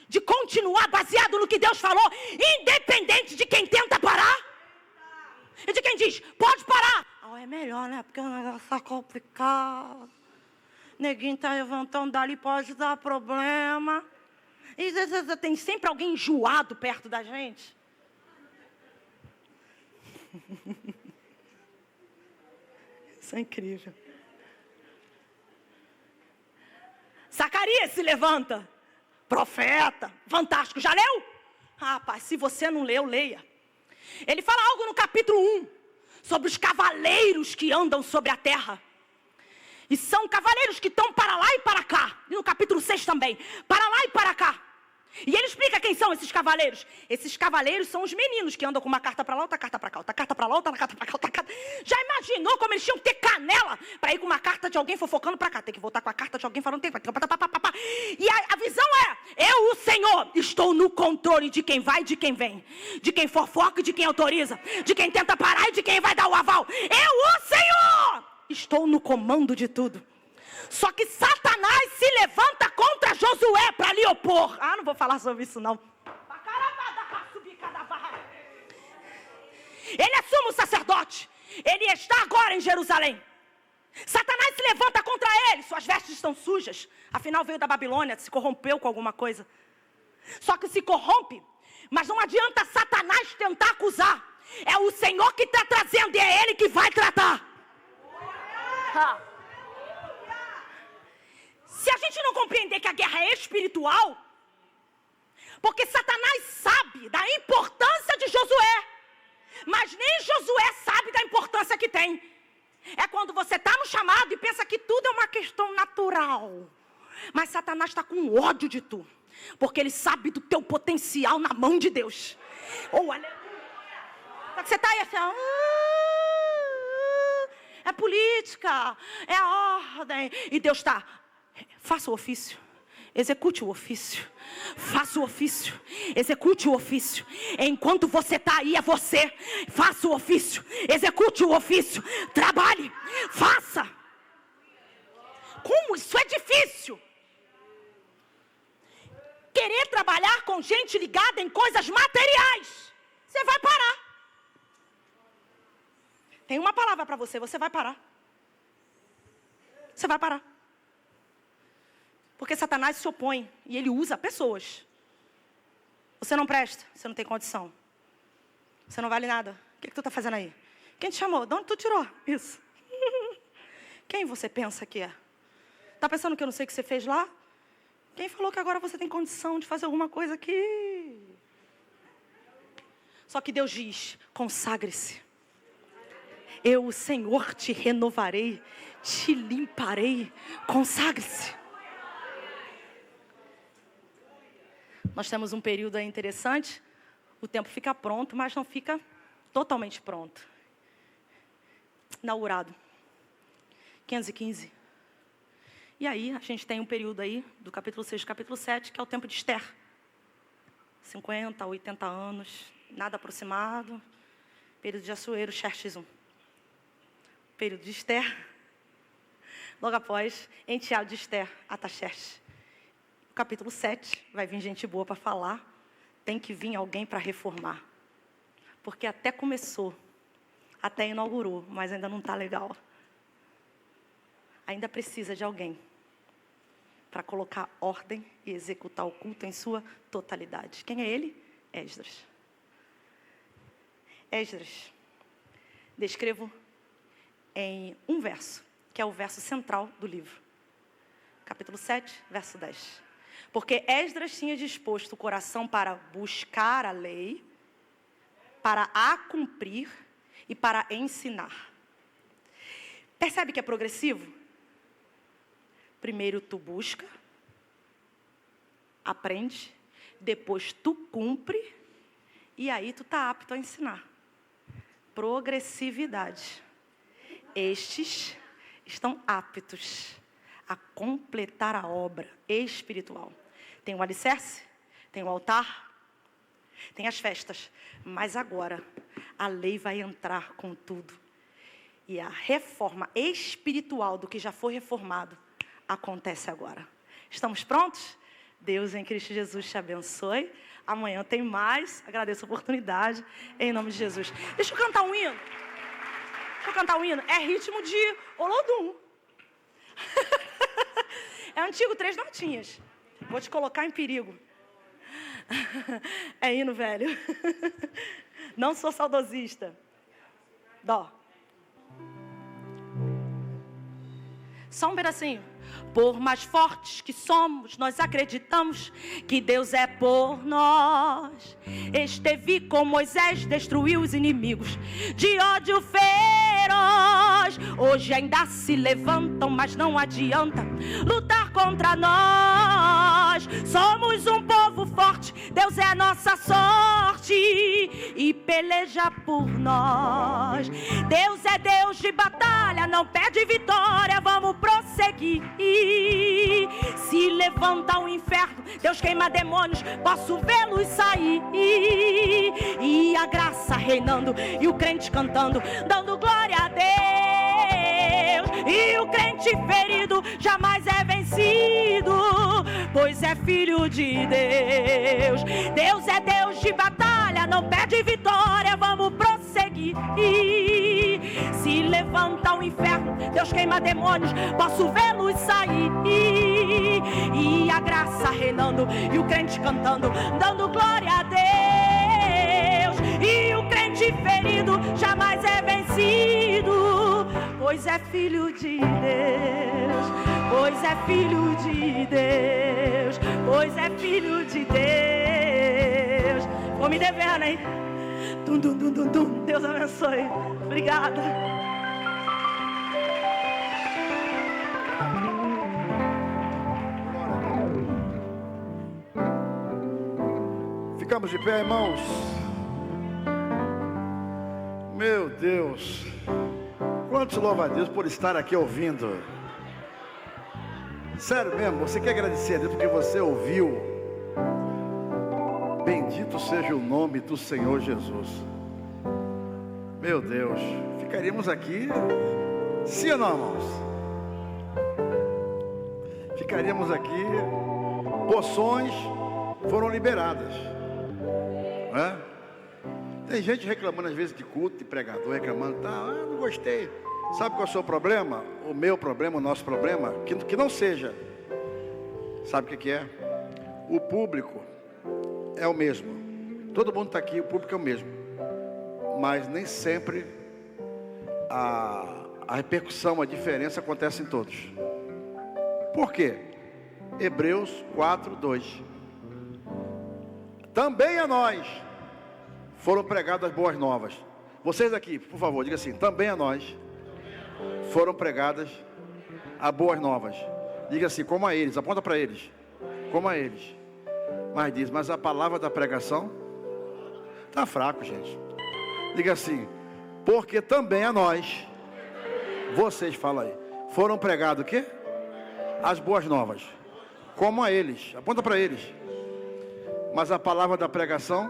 de continuar baseado no que Deus falou, independente de quem tenta parar? E de quem diz, pode parar. É melhor, né? Porque o negócio é complicado. Neguinho está levantando dali, pode dar problema. E tem sempre alguém enjoado perto da gente. Isso é incrível. Zacarias se levanta. Profeta, fantástico. Já leu? Rapaz, se você não leu, leia. Ele fala algo no capítulo 1 sobre os cavaleiros que andam sobre a terra. E são cavaleiros que estão para lá e para cá. E no capítulo 6 também. Para lá e para cá. E ele explica quem são esses cavaleiros. Esses cavaleiros são os meninos que andam com uma carta para lá, outra carta para cá, outra carta para lá, outra carta para cá, outra carta. Já imaginou como eles tinham que ter canela para ir com uma carta de alguém fofocando para cá? Tem que voltar com a carta de alguém falando... E a visão é, eu, o Senhor, estou no controle de quem vai e de quem vem. De quem fofoca e de quem autoriza. De quem tenta parar e de quem vai dar o aval. Eu, o Senhor, estou no comando de tudo. Só que Satanás se levanta contra Josué para lhe opor. Não vou falar sobre isso não. Ele é sumo sacerdote. Ele está agora em Jerusalém. Satanás se levanta contra ele. Suas vestes estão sujas. Afinal veio da Babilônia, se corrompeu com alguma coisa. Só que se corrompe. Mas não adianta Satanás tentar acusar. É o Senhor que está trazendo e é Ele que vai tratar. Se a gente não compreender que a guerra é espiritual, porque Satanás sabe da importância de Josué, mas nem Josué sabe da importância importância que tem. É quando você está no chamado e pensa que tudo é uma questão natural. Mas Satanás está com ódio de tu. Porque ele sabe do teu potencial na mão de Deus. Oh, aleluia. Só que você está aí assim, é política, é a ordem. E Deus está, faça o ofício. Execute o ofício. Faça o ofício. Execute o ofício. Enquanto você está aí, é você. Faça o ofício. Execute o ofício. Trabalhe. Faça. Como isso é difícil. Querer trabalhar com gente ligada em coisas materiais. Você vai parar. Tem uma palavra para você. Você vai parar. Você vai parar. Porque Satanás se opõe e ele usa pessoas. Você não presta, você não tem condição. Você não vale nada. O que tu está fazendo aí? Quem te chamou? De onde tu tirou isso? Quem você pensa que é? Está pensando que eu não sei o que você fez lá? Quem falou que agora você tem condição de fazer alguma coisa aqui? Só que Deus diz, consagre-se. Eu, o Senhor, te renovarei, te limparei. Consagre-se. Nós temos um período aí interessante, o tempo fica pronto, mas não fica totalmente pronto. Inaugurado, 515. E aí, a gente tem um período aí, do capítulo 6 ao capítulo 7, que é o tempo de Esther. 50, 80 anos, nada aproximado. Período de Assuero, Xerxes I. Período de Esther. Logo após, enteado de Esther, Ataxerxes. Capítulo 7, vai vir gente boa para falar, tem que vir alguém para reformar. Porque até começou, até inaugurou, mas ainda não está legal. Ainda precisa de alguém para colocar ordem e executar o culto em sua totalidade. Quem é ele? Esdras. Esdras, descrevo em um verso, que é o verso central do livro. Capítulo 7, verso 10. Porque Esdras tinha disposto o coração para buscar a lei, para a cumprir e para ensinar. Percebe que é progressivo? Primeiro tu busca, aprende, depois tu cumpre e aí tu está apto a ensinar. Progressividade. Estes estão aptos a completar a obra espiritual. Tem o alicerce, tem o altar, tem as festas, mas agora a lei vai entrar com tudo. E a reforma espiritual do que já foi reformado acontece agora. Estamos prontos? Deus em Cristo Jesus te abençoe. Amanhã tem mais. Agradeço a oportunidade em nome de Jesus. Deixa eu cantar um hino. É ritmo de Olodum. É antigo, 3 notinhas. Vou te colocar em perigo. É hino velho. Não sou saudosista. Dó. Só um pedacinho. Por mais fortes que somos, nós acreditamos que Deus é por nós. Esteve com Moisés, destruiu os inimigos de ódio feroz. Hoje ainda se levantam, mas não adianta lutar contra nós. Somos um povo forte, Deus é nossa sorte e peleja por nós. Deus é Deus de batalha, não perde vitória, vamos prosseguir. Se levanta o inferno, Deus queima demônios, posso vê-los sair. E a graça reinando, e o crente cantando, dando glória a Deus. E o crente ferido jamais é vencido, pois é filho de Deus. Deus é Deus de batalha, não perde vitória, vamos prosseguir. Se levanta o inferno, Deus queima demônios, posso vê-los sair. E a graça reinando, e o crente cantando, dando glória a Deus. E o crente ferido jamais é vencido, pois é filho de Deus. Pois é filho de Deus. Pois é filho de Deus. Vou me devendo, hein? Dum, dum, dum, dum, dum. Deus abençoe. Obrigada. Ficamos de pé, irmãos. Meu Deus. Quantos louva a Deus por estar aqui ouvindo. Sério mesmo, você quer agradecer a Deus porque você ouviu. Bendito seja o nome do Senhor Jesus. Meu Deus, ficaríamos aqui, sim ou não, irmãos? Ficaríamos aqui, poções foram liberadas, né? Tem gente reclamando às vezes de culto, de pregador, reclamando, não gostei. Sabe qual é o seu problema? O meu problema, o nosso problema? Que não seja. Sabe o que é? O público é o mesmo. Todo mundo está aqui, o público é o mesmo. Mas nem sempre a repercussão, a diferença acontece em todos. Por quê? Hebreus 4:2. Também a nós foram pregadas as boas novas. Vocês aqui, por favor, diga assim: também a nós foram pregadas as boas novas. Diga assim: como a eles, aponta para eles. Como a eles. Mas diz: mas a palavra da pregação está fraco, gente. Diga assim: porque também a nós, vocês falam aí, foram pregadas o quê? As boas novas. Como a eles, aponta para eles. Mas a palavra da pregação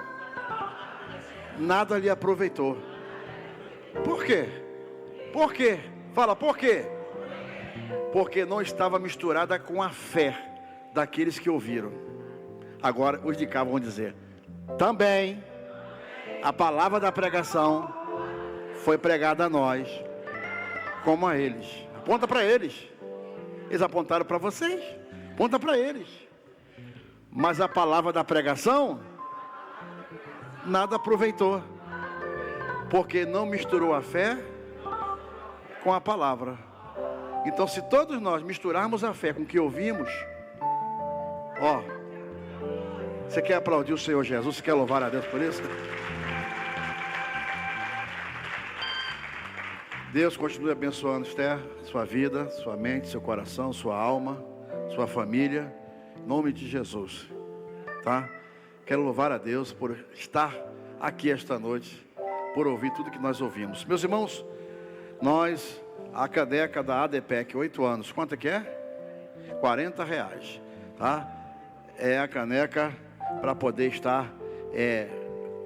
nada lhe aproveitou. Por quê? Por quê? Fala, por quê? Porque não estava misturada com a fé daqueles que ouviram. Agora os de cá vão dizer: também a palavra da pregação foi pregada a nós, como a eles. Aponta para eles. Eles apontaram para vocês. Aponta para eles. Mas a palavra da pregação nada aproveitou, porque não misturou a fé com a palavra. Então, se todos nós misturarmos a fé com o que ouvimos, você quer aplaudir o Senhor Jesus? Você quer louvar a Deus por isso? Deus continue abençoando, Esther, sua vida, sua mente, seu coração, sua alma, sua família, em nome de Jesus, tá? Quero louvar a Deus por estar aqui esta noite, por ouvir tudo que nós ouvimos. Meus irmãos, a caneca da ADPEC, 8 anos, quanto é que é? R$40, tá? É a caneca para poder estar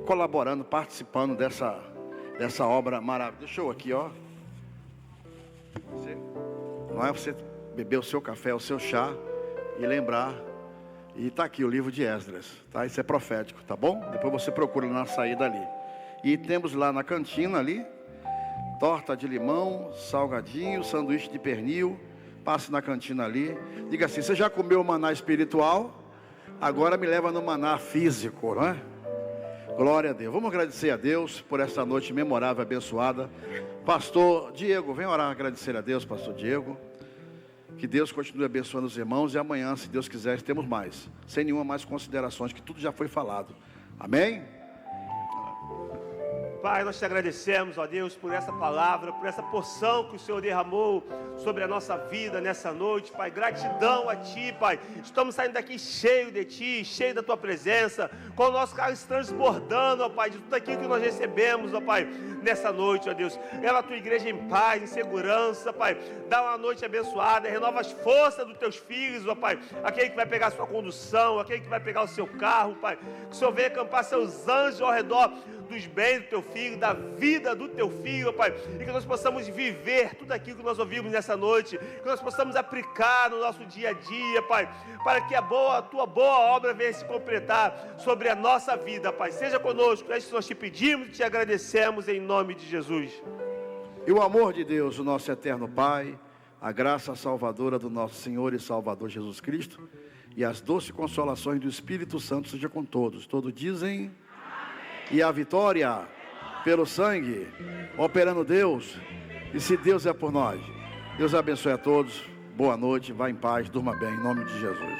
colaborando, participando dessa obra maravilhosa. Deixa eu aqui, não é você beber o seu café, o seu chá e lembrar. E está aqui o livro de Esdras, tá? Isso é profético, tá bom? Depois você procura na saída ali. E temos lá na cantina ali, torta de limão, salgadinho, sanduíche de pernil. Passe na cantina ali. Diga assim: você já comeu o maná espiritual? Agora me leva no maná físico, não é? Glória a Deus. Vamos agradecer a Deus por essa noite memorável, abençoada. Pastor Diego, vem orar, agradecer a Deus, pastor Diego. Que Deus continue abençoando os irmãos. E amanhã, se Deus quiser, temos mais. Sem nenhuma mais considerações, que tudo já foi falado. Amém? Pai, nós te agradecemos, ó Deus, por essa palavra, por essa porção que o Senhor derramou sobre a nossa vida nessa noite, Pai. Gratidão a Ti, Pai. Estamos saindo daqui cheio de Ti, cheio da Tua presença, com o nosso carro transbordando, ó Pai, de tudo aquilo que nós recebemos, ó Pai, nessa noite, ó Deus. Leva a Tua igreja em paz, em segurança, Pai. Dá uma noite abençoada, renova as forças dos Teus filhos, ó Pai. Aquele que vai pegar a sua condução, aquele que vai pegar o seu carro, Pai. Que o Senhor venha acampar seus anjos ao redor dos bens do Teu Filho, da vida do Teu Filho, Pai, e que nós possamos viver tudo aquilo que nós ouvimos nessa noite, que nós possamos aplicar no nosso dia a dia, Pai, para que a Tua boa obra venha se completar sobre a nossa vida, Pai. Seja conosco, é isso que nós te pedimos e te agradecemos em nome de Jesus. E o amor de Deus, o nosso eterno Pai, a graça salvadora do nosso Senhor e Salvador Jesus Cristo, e as doces consolações do Espírito Santo seja com todos. Todos dizem... E a vitória pelo sangue, operando Deus. E se Deus é por nós, Deus abençoe a todos. Boa noite, vá em paz, durma bem, em nome de Jesus.